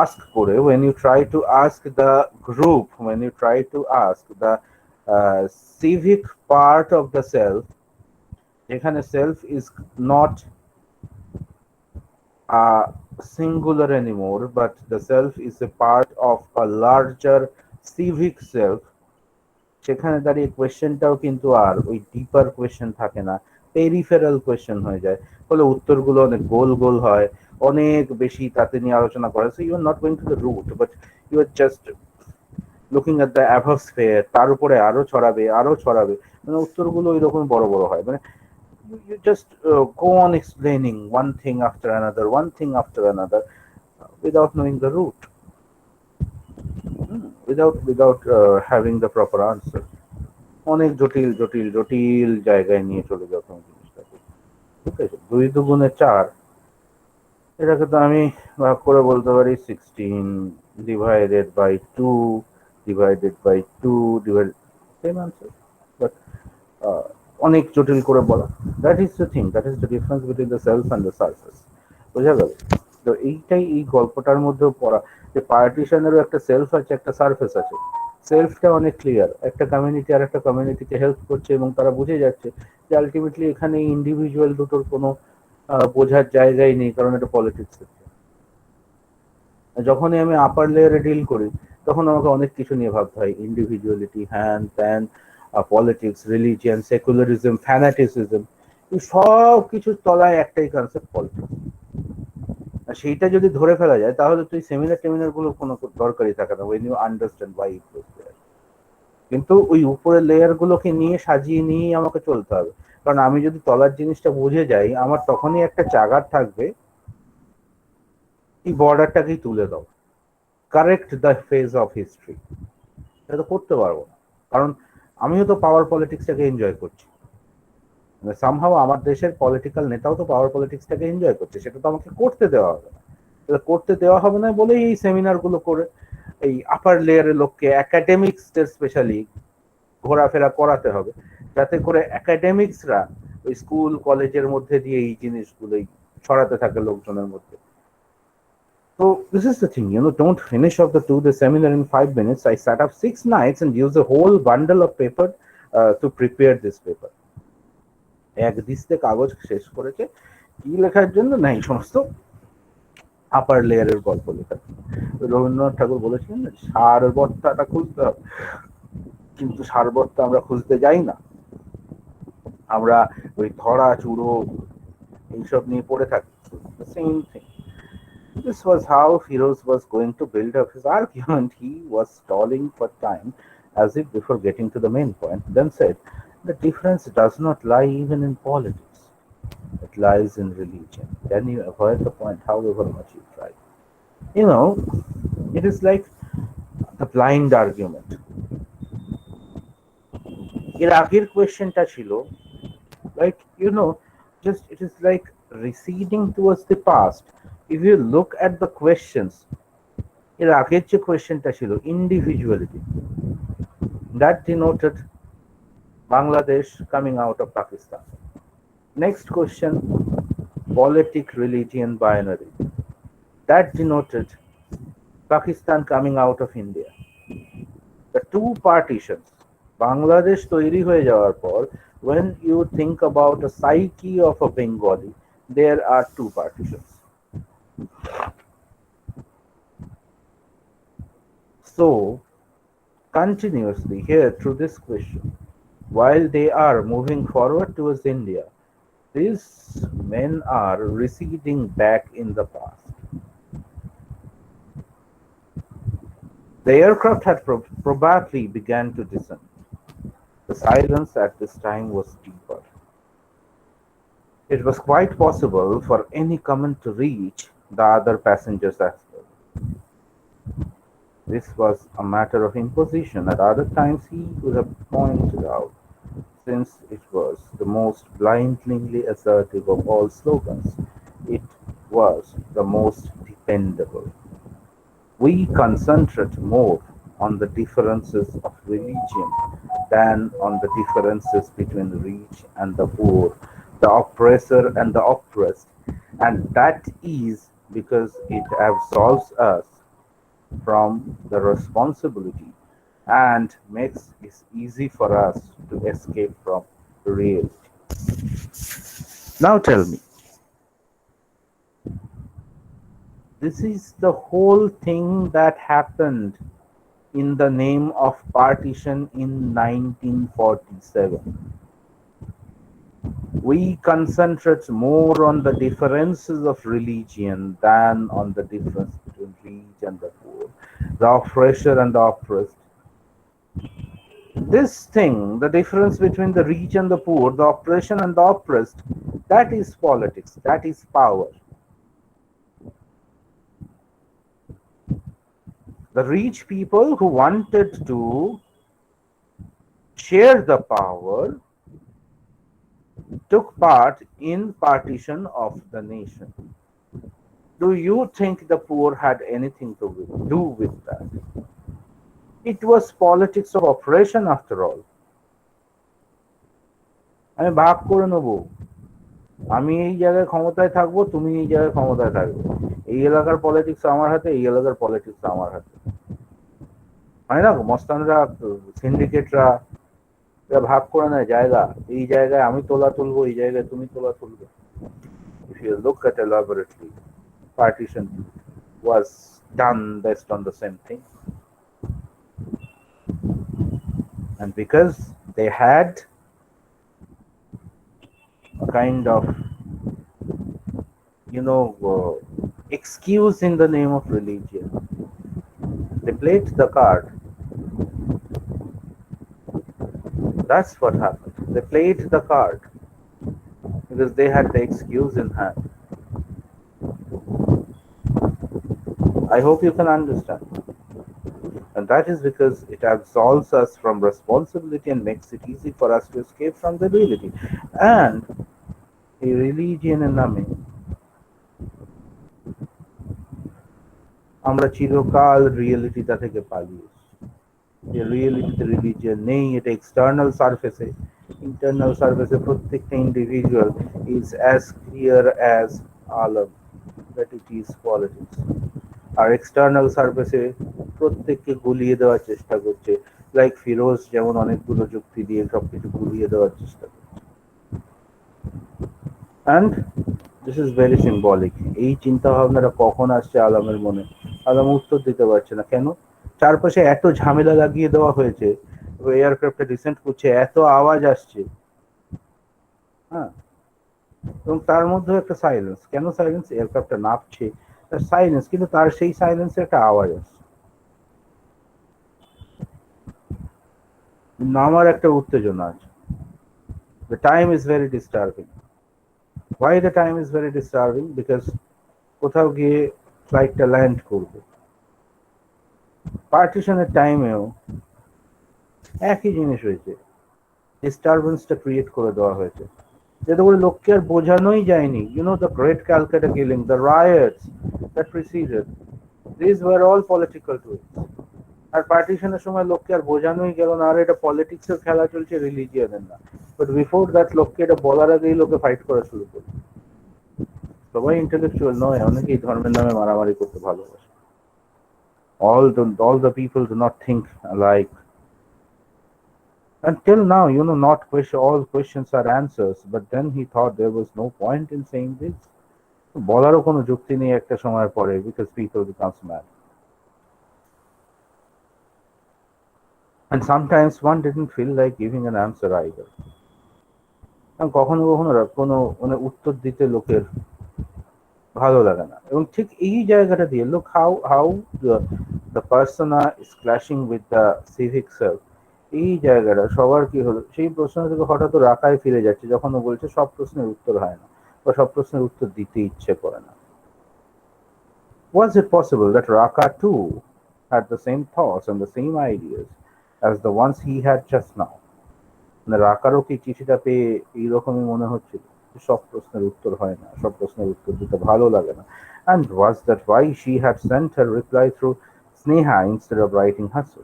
ask করে, when you try to ask the group, when you try to ask the civic part of the self, যেখানে self is not singular anymore, but the self is a part of a larger civic self, সেখানে দাঁড়িয়ে কোয়েশ্চেনটাও কিন্তু আর ওই ডিপার question থাকে না, peripheral question হয়ে যায়। ফলে উত্তরগুলো অনেক গোল গোল হয়, অনেক বেশি তাতে নিয়ে আলোচনা করে। So you are not going to the root, but you are just looking at the atmosphere, তার উপরে আরো ছড়াবে আরো ছড়াবে, মানে উত্তরগুলো ওইরকম বড় বড় হয়। মানে you just go on explaining one thing after another, one thing after another, without knowing the root, without having the proper answer. অনেক জটিল জটিল জটিল জায়গায় নিয়ে চলে যাও তুমি জিনিসটাকে। ঠিক আছে, 2 × 4, এটাকে তো আমি ভাগ করে বলতে পারি 16 / 2 / 2 ডিভাইড, সেম আনসার। বাট অনেক জটিল করে বলা, that is the thing, that is the difference between the self and the surface. বোঝা গেল? তো এইটাই এই গল্পটার মধ্যেও পড়া, যে পার্টিশনেরও একটা সেলফ আছে, একটা সারফেস আছে। সেলফটা অনেক ক্লিয়ার, একটা কমিউনিটি আর একটা কমিউনিটিকে হেল্প করছে এবং তারা বুঝে যাচ্ছে যে আলটিমেটলি এখানে ইন্ডিভিজুয়াল দুটোর কোনো বোঝার জায়গাই নেই, কারণ এটা পলিটিক্স হচ্ছে। যখনই আমি আপার লেয়ারে ডিল করি, তখন আমাকে অনেক কিছু নিয়ে ভাবতে হয়, ইন্ডিভিজুয়ালিটি, হ্যান ত্যান, পলিটিক্স, রিলিজিয়ান, সেকুলারিজম, ফ্যানাটিসিজম, এই সব কিছুর তলায় একটাই কনসেপ্ট, পলিটিক্স। আর সেইটা যদি ধরে ফেলা যায়, তাহলে তুই সেমিনার টেমিনার গুলো কোনো দরকারই থাকে না, when you understand why it was there। কিন্তু ওই উপরের লেয়ার গুলোকে নিয়ে সাজিয়ে নিয়েই আমাকে চলতে হবে, কারণ আমি যদি তলার জিনিসটা বুঝে যাই, আমার তখনই একটা চাগার থাকবে, এই বর্ডারটাকেই তুলে দাও, correct the phase of history. এটা তো করতে পারবো না, কারণ আমিও তো পাওয়ার পলিটিক্সটাকে এনজয় করছি। সামহাও আমার দেশের পলিটিক্যাল নেতাও তো পাওয়ার পলিটিক্সটাকে এনজয় করছে, সেটা তো আমাকে করতে দেওয়া হবে না। করতে দেওয়া হবে না বলেই এই সেমিনার গুলো করে এই আপার লেয়ারের লোককে, একাডেমিক্সদের স্পেশালি ঘোরাফেরা করাতে হবে, যাতে করে একাডেমিক্সরা ওই স্কুল কলেজের মধ্যে দিয়ে এই জিনিসগুলোই ছড়াতে থাকে লোকজনের মধ্যে। So this is the thing, don't finish off the seminar in 5 minutes. I sat up 6 nights and used a whole bundle of paper to prepare this paper. এক দিস্তে কাগজ শেষ করেছে, কি লেখার জন্য? না, এই সমস্ত আপার লেয়ারের গল্প লেখার। রবীন্দ্রনাথ ঠাকুর বলেছিলেন সারবত্তাটা খুঁজতে হবে, কিন্তু সারবত্তা আমরা খুঁজতে যাই না, আমরা ওই ধরা চুড়ো এইসব নিয়ে পড়ে থাকি। Same thing, this was how Firoz was going to build up his argument. He was stalling for time, as if before getting to the main point, then said, the difference does not lie even in politics, it lies in religion. Can you avoid the point however much you try? It is like the blind argument. এর আগের কোয়েশ্চেনটা ছিল like, just it is like receding towards the past. If you look at the questions, এর আগের যে কোয়েশ্চেনটা ছিল individuality, that denoted Bangladesh coming out of Pakistan. Next question, politic religion binary, that denoted Pakistan coming out of India. The two partitions, Bangladesh তৈরি হয়ে যাওয়ার পর, when you think about a psyche of a Bengali, there are two partitions. So continuously here through this question, while they are moving forward towards India, these men are receding back in the past. The aircraft had probably begun to descend. The silence at this time was deeper. It was quite possible for any comment to reach the other passengers as well. This was a matter of imposition. At other times he would have pointed out, since it was the most blindingly assertive of all slogans, it was the most dependable. We concentrate more on the differences of religion than on the differences between the rich and the poor, the oppressor and the oppressed. And that is because it absolves us from the responsibility and makes it easy for us to escape from reality. Now tell me, this is the whole thing that happened in the name of partition in 1947. We concentrate more on the differences of religion than on the difference between rich and the poor, the oppressor and the oppressed. This thing, the difference between the rich and the poor, the oppression and the oppressed, that is politics, that is power. The rich people who wanted to share the power took part in partition of the nation. Do you think the poor had anything to do with that? It was politics of oppression after all. আমি ভাগ করে নেবো, আমি এই জায়গায় ক্ষমতায় থাকবো, তুমি এই জায়গায় ক্ষমতায় থাকবে, এই এলাকার পলিটিক্স আমার হাতে, এই এলাকার পলিটিক্স আমার হাতে। হয় না, মস্তানরা, সিন্ডিকেটরা এরা ভাগ করে নেয় জায়গা, এই জায়গায় আমি তোলা তুলবো, এই জায়গায় তুমি তোলা তুলবে। If you look at elaborately, partition was done based on the same thing. And because they had a kind of, excuse in the name of religion, they played the card. That's what happened. They played the card because they had the excuse in hand. I hope you can understand. And that is because it absolves us from responsibility and makes it easy for us to escape from the reality. And a religion in name আমরা চিরকাল রিয়েলিটিটা থেকে পালিয়ে যে রিয়েলিটিতে religion নেই, এটা external সারফেসে। Internal সারফেসে প্রত্যেকটা individual is as clear as Alam that it is politics. আর এক্সটার্নাল সারফেসে প্রত্যেককে গুলিয়ে দেওয়ার চেষ্টা করছে, লাইক ফিরোজ যেমন অনেকগুলো যুক্তি দিয়ে সবকিছু গুলিয়ে দেওয়ার চেষ্টা করছে। And this is very symbolic. এই চিন্তা ভাবনাটা কখন আসছে আলমের মনে, আলম উত্তর দিতে পারছে না। কেন? চারপাশে এত ঝামেলা লাগিয়ে দেওয়া হয়েছে, এয়ারক্রাফটে ডিসেন্ট করছে, এত আওয়াজ আসছে, হ্যাঁ, এবং তার মধ্যে একটা সাইলেন্স। কেন সাইলেন্স? এয়ারক্রাফটটা নামছে, তার সাইলেন্স, কিন্তু তার সেই সাইলেন্সে একটা আওয়াজ আসছে, নামার একটা উত্তেজনা আছে। The time is very disturbing. Why the time is very disturbing? Because কোথাও গিয়ে ফ্লাইটটা ল্যান্ড করবে। পার্টিশনের টাইমেও একই জিনিস হয়েছে, ডিস্টারবেন্সটা ক্রিয়েট করে দেওয়া হয়েছে, যাতে করে লোককে আর বোঝানোই যায়নি। The great Calcutta killing, the riots that preceded, this war all political twist. আর পার্টিশনের সময় লোককে আর বোঝানোই গেল না, আর এটা পলিটিক্সের খেলা চলছে, রিলিজিয়নের না। বাট বিফোর দ্যাট লোককে এটা বলার আগেই লোকে ফাইট করা শুরু করবে। সবাই ইন্টেলেকচুয়াল নয়, অনেকেই ধর্মের নামে মারামারি করতে ভালোবাসে। all the people do not think alike. Until now, not question, all questions are answers, but then he thought there was no point in saying this. বলারও কোনো যুক্তি নেই একটা সময় পরে, because people becomes mad. And sometimes one didn't feel like giving an answer either. কখনো কখনো কোনো মানে উত্তর দিতে লোকের ভালো লাগে না। এবং ঠিক এই জায়গাটা দিয়ে look how the persona is clashing with the civic self. এই জায়গাটা সবার কি হলো, সেই প্রশ্ন থেকে হঠাৎ রাকায় ফিরে যাচ্ছে, যখন ও বলছে সব প্রশ্নের উত্তর হয় না, বা সব প্রশ্নের উত্তর দিতে ইচ্ছে করে না। Was it possible that Raka too had the same thoughts and the same ideas as the ones he had just now? মানে রাকারও কি চিঠিটা পেয়ে এইরকমই মনে হচ্ছিল, সব প্রশ্নের উত্তর হয় না, সব প্রশ্নের উত্তর দিতে ভালো লাগে না? And was that why she had sent her reply through Sneha instead of writing Hasu?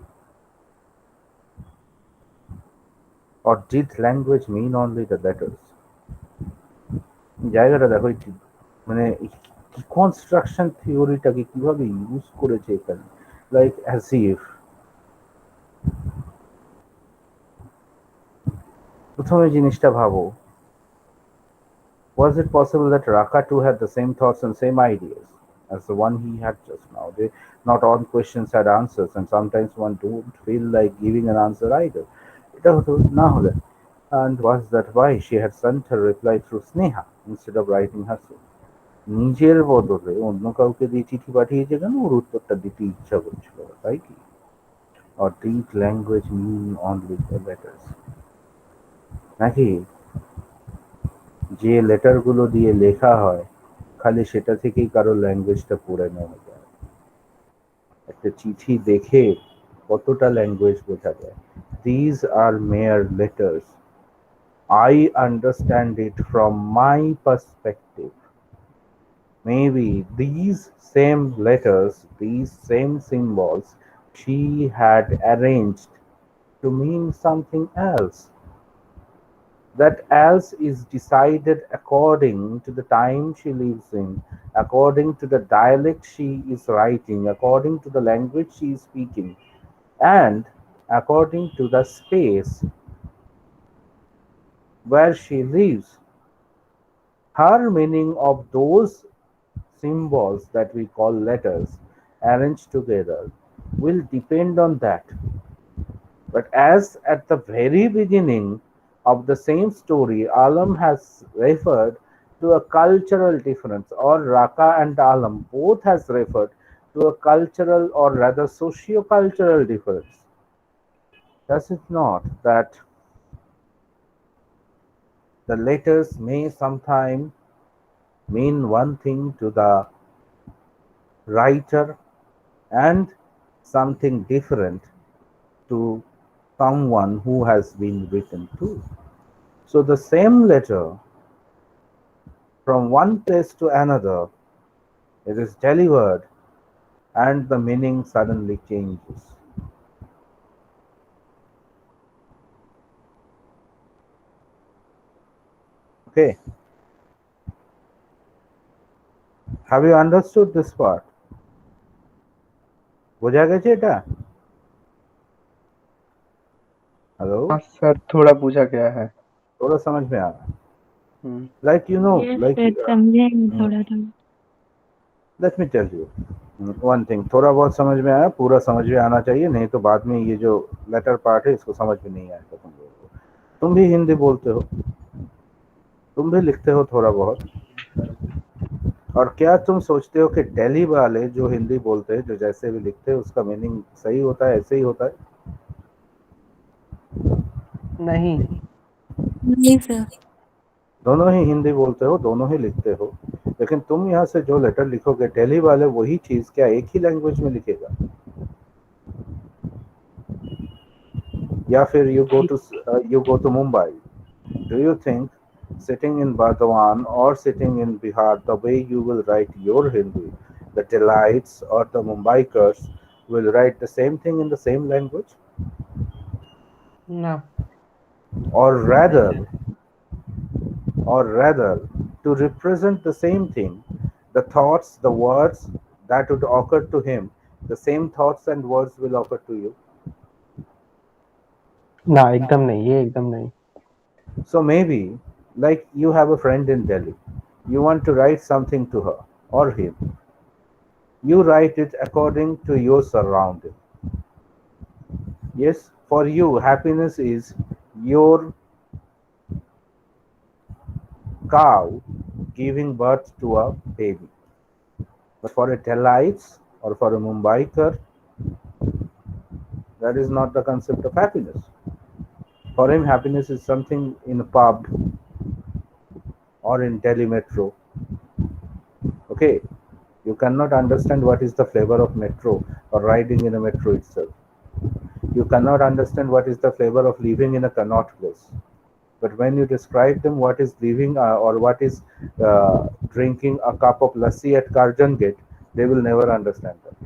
Or did language mean only the letters? জায়গাটা দেখো একটু, মানে কনস্ট্রাকশন থিওরিটাকে কিভাবে ইউজ করেছে এখানে, লাইক অ্যাজ ইফ প্রথমে জিনিসটা ভাবো, was it possible that Raka too had the same thoughts and same ideas as the one he had just now? Not all questions had answers, and sometimes one don't feel like giving an answer either. এটা হতো না হলে, and was that why she had sent her reply through Sneha instead of writing herself? নিজের বদলে অন্য কাউকে দিয়ে চিঠি পাঠিয়েছে কেন? ওর উত্তরটা দিতে ইচ্ছা করছিল, তাই কি? Or did language mean only the letters? নাকি যে লেটারগুলো দিয়ে লেখা হয় খালি সেটা থেকেই কারো ল্যাঙ্গুয়েজটা পড়ে নেওয়া যায়? একটা চিঠি দেখে কতটা ল্যাঙ্গুয়েজ বোঝা যায়? These are mere letters. I understand it from my perspective. Maybe these same letters, these same symbols, she had arranged to mean something else. That else is decided according to the time she lives in, according to the dialect she is writing, according to the language she is speaking, and according to the space where she lives. Her meaning of those symbols that we call letters arranged together will depend on that. But as at the very beginning of the same story, Alam has referred to a cultural difference, or Raka and Alam both has referred to a cultural or rather socio-cultural difference. Does it not that the letters may sometime mean one thing to the writer and something different to someone who has been written to? So the same letter from one place to another, it is delivered and the meaning suddenly changes. Okay, have you understood this part? বোঝা গেছে এটা? Hello, हाँ sir, थोड़ा पूछा गया है। थोड़ा समझ में आ रहा है? हम्म। Like you know, Yes, like sir, समझेंगे थोड़ा थोड़ा। let me tell you one thing, थोड़ा बहुत समझ में आया, पूरा समझ में आना चाहिए, नहीं तो बाद में ये जो लेटर पार्ट है इसको समझ में नहीं आएगा तुम लोगों को। तुम भी हिंदी बोलते हो, तुम भी लिखते हो थोड़ा बहुत, और क्या तुम सोचते हो कि दिल्ली वाले जो हिंदी बोलते हैं, जो जैसे भी लिखते हैं, उसका मीनिंग सही होता है, ऐसे ही होता है? नहीं। नहीं सर। दोनों ही हिंदी बोलते हो, दोनों ही लिखते हो, लेकिन तुम यहाँ से जो लेटर लिखोगे, दिल्ली वाले वही चीज क्या एक ही लैंग्वेज में लिखेगा? या फिर you go to Mumbai, do you think sitting in Bardhaman or sitting in Bihar, the way you will write your Hindi, the Delights or the Mumbaikars will write the same thing in the same language? ना। Or rather, or rather, to represent the same thing, the thoughts, the words that would occur to him, the same thoughts and words will occur to you. ना, एकदम नहीं, ये एकदम नहीं। So maybe, like you have a friend in Delhi, you want to write something to her or him. You write it according to your surrounding. Yes, for you, happiness is your cow giving birth to a baby. But for a Delhites or for a Mumbaikar, that is not the concept of happiness. For him, happiness is something in a pub or in Delhi metro. Okay, you cannot understand what is the flavor of metro or riding in a metro itself. You cannot understand what is the flavor of living in a Connaught Place. But when you describe them what is living or what is drinking a cup of lassi at Karjan Gate, they will never understand that.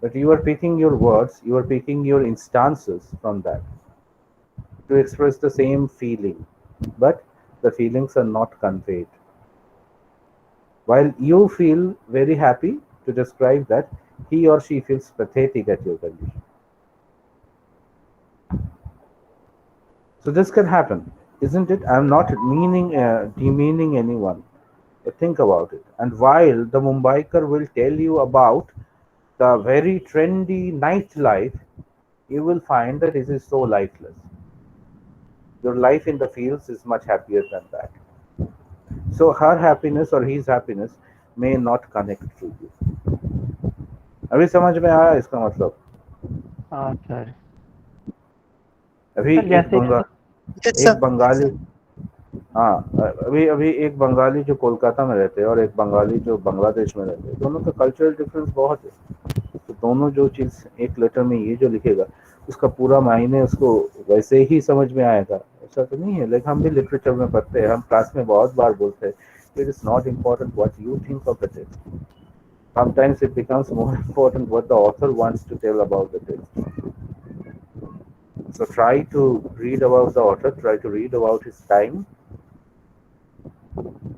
But you are picking your words, you are picking your instances from that to express the same feeling, but the feelings are not conveyed. While you feel very happy to describe that, he or she feels pathetic at your condition. So this can happen, isn't it? I'm not demeaning anyone, but think about it. And while the Mumbaiker will tell you about the very trendy nightlife, you will find that it is so lifeless. Your life in the fields is much happier than that. So her happiness or his happiness may not connect to you. अभी समझ में आया इसका मतलब? हाँ sir. अभी sir जैसे एक बंगाली, हाँ, अभी अभी एक बंगाली जो कोलकाता में रहते हैं और एक बंगाली जो बांग्लादेश में रहते हैं, दोनों का कल्चरल डिफरेंस बहुत है। तो दोनों जो चीज़ एक लेटर में ये जो लिखेगा उसका पूरा मायने उसको वैसे ही समझ में आएगा, ऐसा तो नहीं है। लेकिन हम भी लिटरेचर में पढ़ते हैं, हम क्लास में बहुत बार बोलते हैं, it is not important what you think of the text, sometimes it becomes more important what the author wants to tell about the text. So try to read about the author, try to read about his time,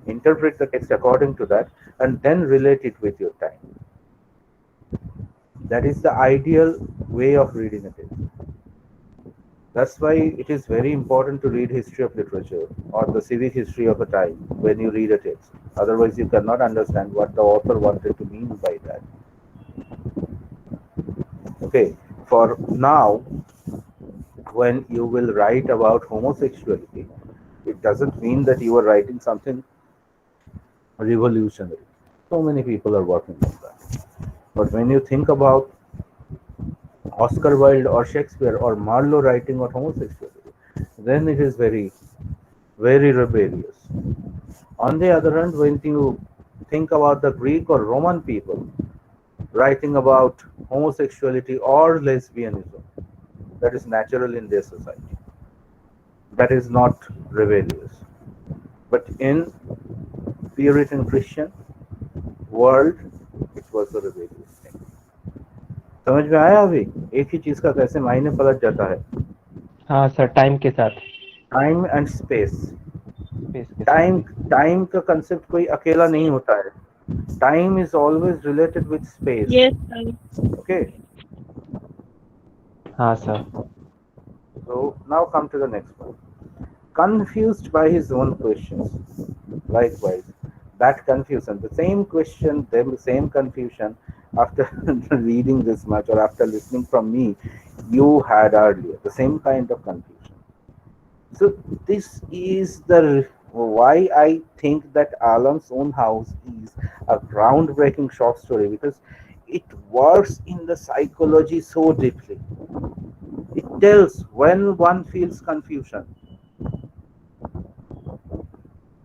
interpret the text according to that, and then relate it with your time. That is the ideal way of reading a text. That's why it is very important to read history of literature or the civic history of a time when you read a text. Otherwise, you cannot understand what the author wanted to mean by that. Okay, for now, when you will write about homosexuality, it doesn't mean that you are writing something revolutionary. So many people are working on that. But when you think about Oscar Wilde or Shakespeare or Marlowe writing on homosexuality, then it is very, very rebellious. On the other hand, when you think about the Greek or Roman people writing about homosexuality or lesbianism, that is natural in their society. That is not rebellious. But in Puritan Christian world, it was a rebellious thing. समझ में आया अभी एक ही चीज का कैसे मायने पलट जाता है? हाँ सर, टाइम के साथ, टाइम एंड स्पेस। स्पेस के साथ टाइम भी। टाइम का कंसेप्ट कोई अकेला नहीं होता है। Time is always related with space. Yes, sir. Okay, हाँ sir. so now come to the next one. Confused by his own questions. Likewise, that confusion, the same question, the same confusion after reading this much or after listening from me, you had earlier, the same kind of confusion. So this is the why I think that Alam's Own House is a groundbreaking short story, because it works in the psychology so deeply. It tells when one feels confusion.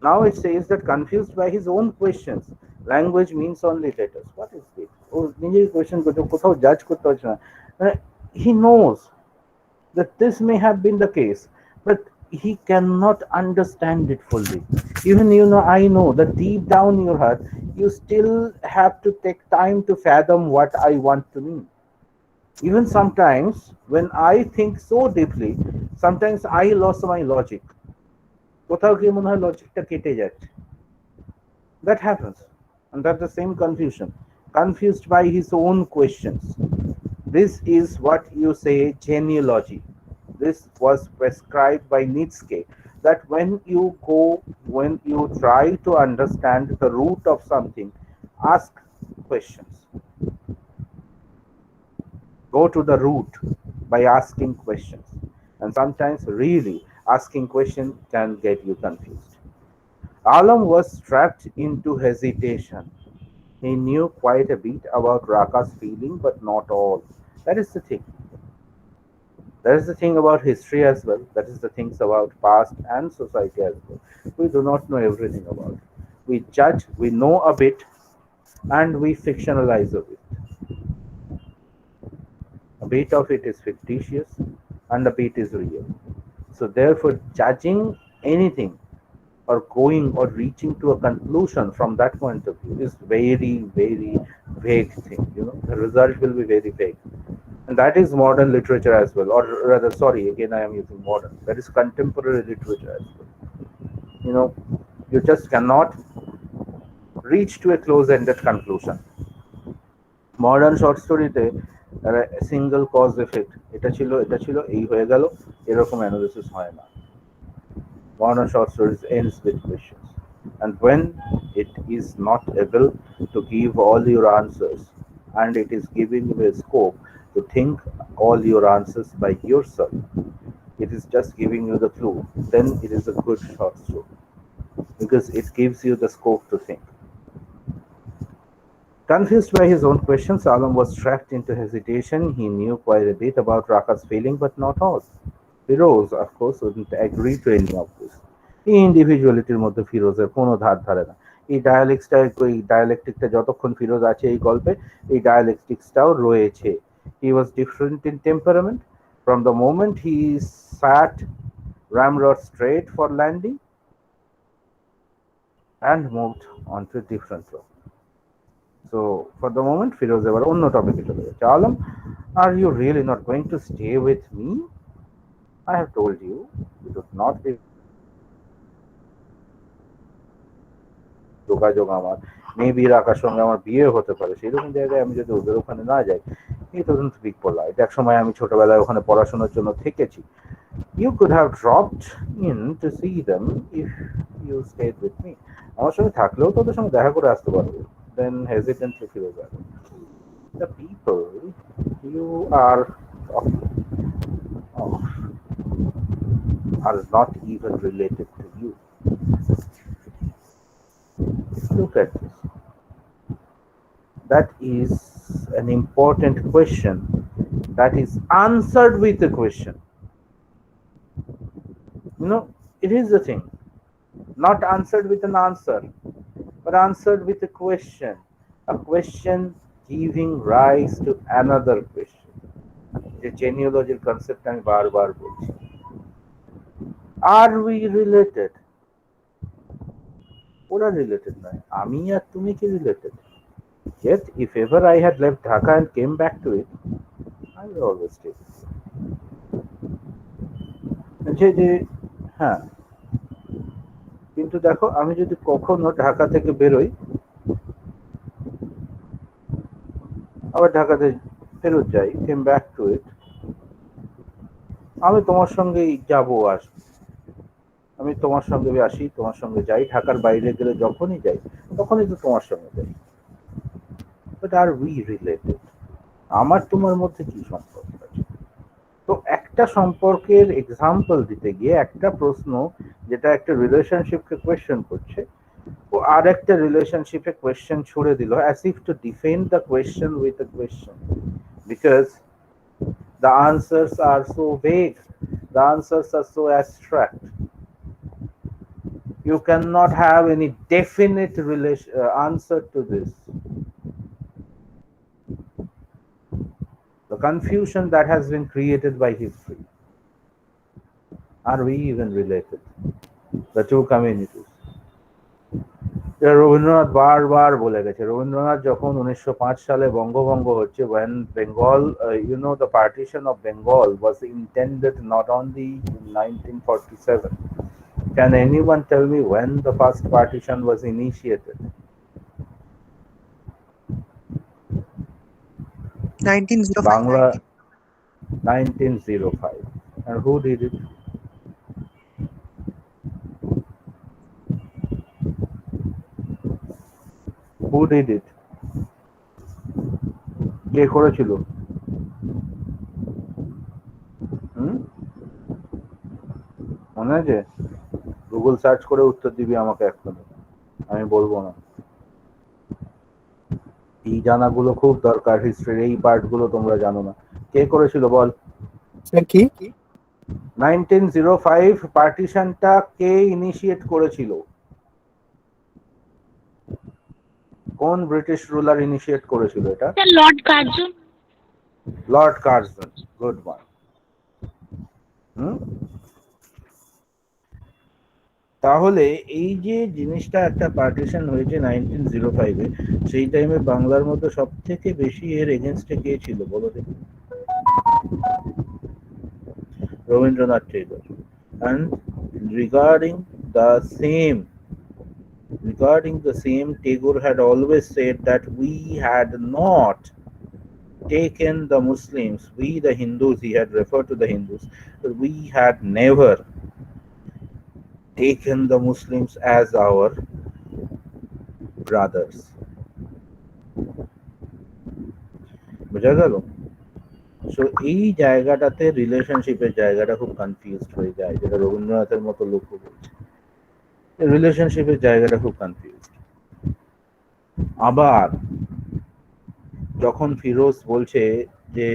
Now it says that confused by his own questions, language means only letters. What is this? Oh, নিজের question को जो কোথাও judge করতে হচ্ছে না। He knows that this may have been the case, but he cannot understand it fully. Even I know that deep down in your heart, you still have to take time to fathom what I want to mean. Even sometimes when I think so deeply, sometimes I lost my logic. কোথাও গিয়ে মনে হয় লজিকটা কেটে যাচ্ছে। That happens, and that's the same confusion. Confused by his own questions. This is what you say genealogy. This was prescribed by Nietzsche, that when you try to understand the root of something, ask questions. Go to the root by asking questions. And sometimes really asking questions can get you confused. Alam was trapped into hesitation. He knew quite a bit about Raka's feeling, but not all. That is the thing. That is the thing about history as well. That is the things about past and society as well. We do not know everything about it. We judge, we know a bit, and we fictionalize a bit. A bit of it is fictitious, and a bit is real. So therefore, judging anything or going or reaching to a conclusion from that point of view is very, very vague thing. The result will be very vague. And that is modern literature as well, or rather, sorry, again I am using modern. That is contemporary literature as well. You just cannot reach to a close-ended conclusion. Modern short স্টোরিতে single cause effect, এটা ছিল এই হয়ে গেল, এরকম analysis হয় না। Modern short stories ends with questions, and when it is not able to give all your answers, and it is giving you a scope to think all your answers by yourself, it is just giving you the clue, then it is a good short story because it gives you the scope to think. Confused by his own questions, Alam was trapped into hesitation. He knew quite a bit about Raka's feeling, but not all. Firoz, of course, wouldn't agree to any of this. এই ইন্ডিভিজুয়ালিটির মধ্যে ফিরোজের কোনো ধার ধারে না। এই ডায়ালেকটিকটা যতক্ষণ ফিরোজ আছে এই গল্পে, এই ডায়ালেকটিক্সটাও রয়েছে। He was different in temperament. From the moment he sat ramrod straight for landing and moved on to a different road. So for the moment, Firoz ever অন্য টপিকে চলে যাচ্ছে। Alam, are you really not going to stay with me? I have told you, you should not be যোগাযোগ আমার maybe রাখার সঙ্গে আমার বিয়ে হতে পারে, সেইরকম জায়গায় আমি যদি ওদের ওখানে না যাই, it doesn't speak for life. এক সময় আমি ছোটবেলায় ওখানে পড়াশোনার জন্য থেকেছি। You could have dropped in to see them if you stayed with me. আমার সঙ্গে থাকলেও তো ওদের সঙ্গে দেখা করে আসতে পারবে। Then hesitantly Firoz added, the people you are talking of are not even related to you. Look at this. That is an important question that is answered with a question. It is the thing. Not answered with an answer, but answered with a question. A question giving rise to another question. The genealogy concept আমি বারবার বলছি। Are we related? ওরা related নয়, আমি আর তুমি কি related? Yet, if ever I had left Dhaka and came back to it, I would always stay with you. যে হ্যাঁ, কিন্তু দেখো আমি যদি কখনো ঢাকা থেকে বেরোই, আবার ঢাকাতে ফেরত যাই, কেম ব্যাক টু ইট, আমি তোমার সঙ্গেই যাবো, আসবো, আমি তোমার সঙ্গে আসি, তোমার সঙ্গে যাই, ঢাকার বাইরে গেলে যখনই যাই তখনই তো তোমার সঙ্গে যাই। But are we related? আমার তোমার মধ্যে কি সম্পর্ক আছে? তো একটা সম্পর্কের এক্সাম্পল দিতে গিয়ে একটা প্রশ্ন যেটা একটা রিলেশনশিপকে কোয়েশ্চেন করছে, ও আর একটা রিলেশনশিপে কোয়েশ্চেন ছুড়ে দিল, as if to defend the question with a question, because the answers are so vague, the answers are so abstract. You cannot have any definite answer to this. The confusion that has been created by history. Are we even related? The two communities. Rabindranath বারবার বলে গেছে, রবীন্দ্রনাথ যখন 1905 সালে বঙ্গভঙ্গ হচ্ছে, when Bengal, the partition of Bengal was intended not only in 1947. Can anyone tell me when the first partition was initiated? 1905. Bangla, 1905. And who did it? Who did it? কে করেছিল? মনে আছে? গুগল সার্চ করে উত্তর দিবি আমাকে এখন, আমি বলবো না। এই জানাগুলো খুব দরকার, হিস্ট্রির এই পার্টগুলো তোমরা জানো না। কে করেছিল বল? স্যার কি 1905 পার্টিশনটা কে ইনিশিয়েট করেছিল? কোন ব্রিটিশ রুলার ইনিশিয়েট করেছিল এটা? Lord Curzon. Lord Curzon, good one. তাহলে এই যে জিনিসটা একটা পার্টিশন হয়েছে 1905-এ, সেই টাইমে বাংলার মধ্যে সব থেকে বেশি এর এগেনস্টে কে ছিল বলো দেখি? রবীন্দ্রনাথ ঠাকুর। And regarding the same, regarding the same, Tagore had always said that we had not taken the Muslims, we the Hindus, he had referred to the Hindus, but we had never taken the Muslims as our brothers. বুঝা গেল? So এই জায়গাটাতে রিলেশনশিপের জায়গাটা খুব confused হয়ে যায়, যেটা রবীন্দ্রনাথের মতো লোক বলছে। রিলেশনশিপের জায়গাটা খুব কনফিউজড। আবার যখন ফিরোজ বলছে যে,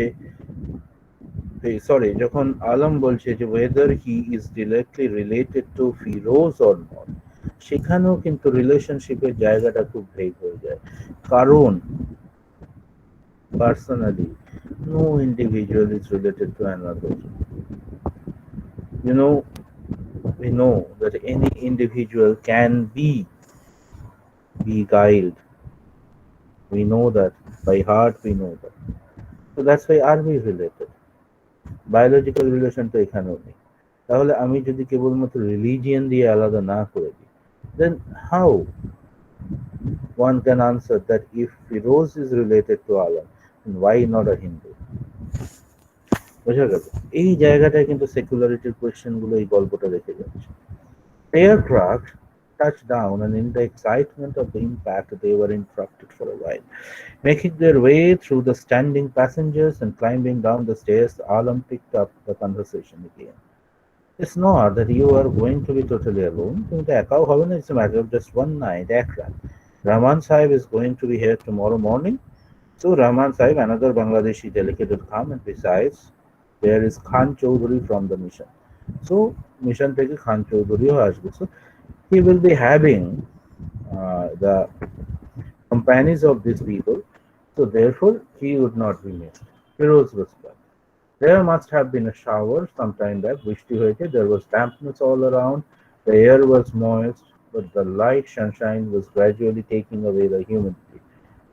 সরি, যখন আলম বলছে যে whether he is directly related to Firoz or not, সেখানেও কিন্তু রিলেশনশিপের জায়গাটা খুব ভেগ হয়ে যায়। কারণ personally, no individual is related to another. You know, we know that any individual can be beguiled. We know that by heart, we know that. So that's why are we related? Biological relation তো এখানেও নেই। তাহলে আমি যদি কেবলমাত্র religion দিয়ে আলাদা না করে দিই, then how one can answer that if Firoz is related to Allah, then why not a Hindu? বোঝা গেল? এই জায়গাটায় কিন্তু সেকুলারিটির কোয়েশ্চেন গুলো এই গল্পটা রেখে যাচ্ছে। Aircraft touched down, and in the excitement of the impact, they were interrupted for a while. Making their way through the standing passengers and climbing down the stairs, Alam picked up the conversation again. It's not that you are going to be totally alone. তুমি তো একাও হবে না, it's a matter of just one night aircraft. Rahman Sahib is going to be here tomorrow morning. So Rahman Sahib, another Bangladeshi delegate, will come, and besides, there is Khan Chowdhury from the mission. So mission থেকে Khan Chowdhury আসবে. So he will be having the companies of these people. So therefore, he would not be missed. Firoz was back. There must have been a shower sometime back. বৃষ্টি হয়েছে. There was dampness all around. The air was moist, but the light sunshine was gradually taking away the humidity.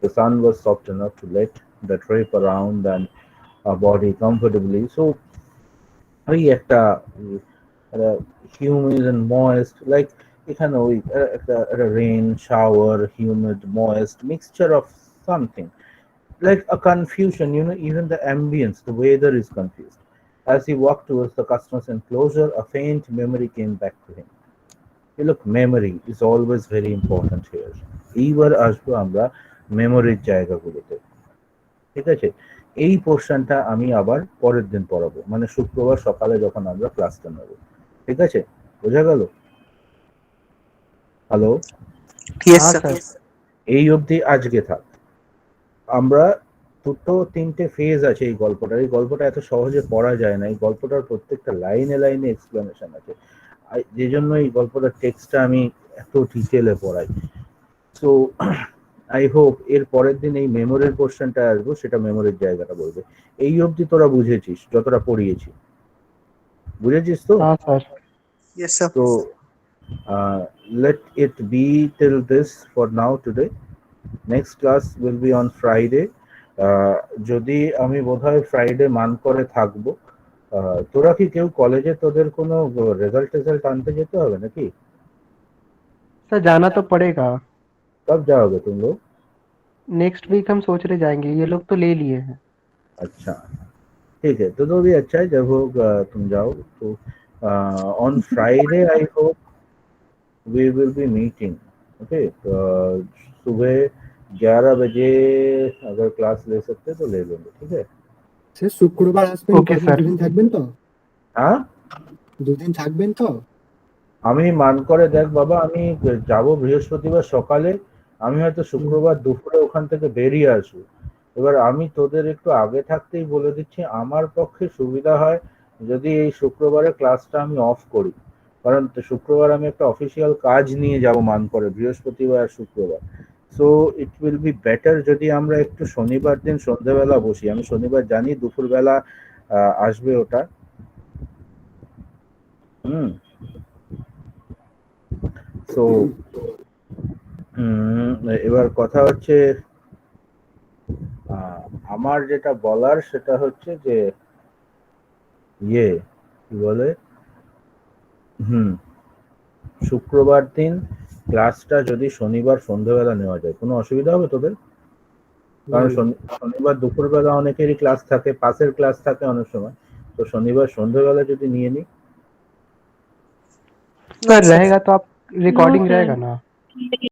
The sun was soft enough to let the drape around and our body comfortably. So ওই একটা humid and moist, like এখানে ওই একটা rain, shower, humid, moist mixture of something, like a confusion, you know, even the ambience, the weather is confused. As he walked towards the customer's enclosure, a faint memory came back to him. You look, memory is always very important here. এইবার আসবো আমরা মেমোরির জায়গাগুলোতে, ঠিক আছে? এই পোর্শনটা আমি আবার পরের দিন পড়াবো, মানে শুক্রবার সকালে যখন আমরা ক্লাসটা নেব, ঠিক আছে? বোঝা গেল? হ্যালো, हाँ सर। এই অবধি আজকে থাক। আমরা দুটো তিনটে ফেজ আছে এই গল্পটার। এই গল্পটা এত সহজে পড়া যায় না, এই গল্পটার প্রত্যেকটা লাইনে লাইনে এক্সপ্লেনেশন আছে, যে জন্য এই গল্পটার টেক্সটটা আমি এত ডিটেলে পড়াই। সো আই হোপ এর পরের দিন এই মেমোরির কোশ্চেনটা আসবো, সেটা মেমোরির জায়গাটা বলবে। এই অবধি তোরা বুঝেছিস যতটা পড়িয়েছি? বুঝেছিস তো? हाँ sir. Yes, sir. So let it be till this for now today. Next class will be on Friday. যদি আমি বোধহয় ফ্রাইডে মান করে থাকবো। তোরা কি কেউ কলেজে তোদের কোনো রেজাল্ট আনতে যেতে হবে নাকি? सर जाना तो पड़ेगा। कब जाओगे तुम लोग? नेक्स्ट वीक हम सोच रहे जाएंगे, ये लोग तो ले लिए हैं। अच्छा, ठीक है, तो भी अच्छा है। जब हो तुम जाओ तो on Friday I hope we will be meeting. Okay, तो सुबह 11 बजे अगर क्लास ले सकते तो ले लेंगे, ठीक है? স্যার শুক্রবার আসবেন? Okay, তখন sir. দুদিন থাকবেন তো? হ্যাঁ, দুদিন থাকবেন তো? আমি মান করে দেখ বাবা, আমি যাব বৃহস্পতিবার সকালে, আমি হয়তো শুক্রবার দুপুরে ওখান থেকে বেরিয়ে আসবো। এবার আমি তোদের একটু আগে থাকতেই বলে দিচ্ছি, আমার পক্ষে সুবিধা হয় যদি এই শুক্রবারে ক্লাসটা আমি অফ করি, কারণ শুক্রবার আমি একটা অফিসিয়াল কাজ নিয়ে যাব মান করে, বৃহস্পতিবার আর শুক্রবার। So it will be better যদি আমরা একটু শনিবার দিন সন্ধ্যেবেলা বসি। আমি শনিবার জানি দুপুরবেলা আসবে ওটা। সো এবার কথা হচ্ছে আমার যেটা বলার সেটা হচ্ছে যে কি বলে শুক্রবার দিন ক্লাসটা যদি শনিবার সন্ধ্যাবেলা নেওয়া যায় কোনো অসুবিধা হবে তোদের? কারণ শনিবার দুপুরবেলা অনেকেরই ক্লাস থাকে, পাসের ক্লাস থাকে অনেক সময়, তো শনিবার সন্ধ্যাবেলা যদি নিয়ে নিই। सर रहेगा तो आप रिकॉर्डिंग No, sir. रहेगा ना?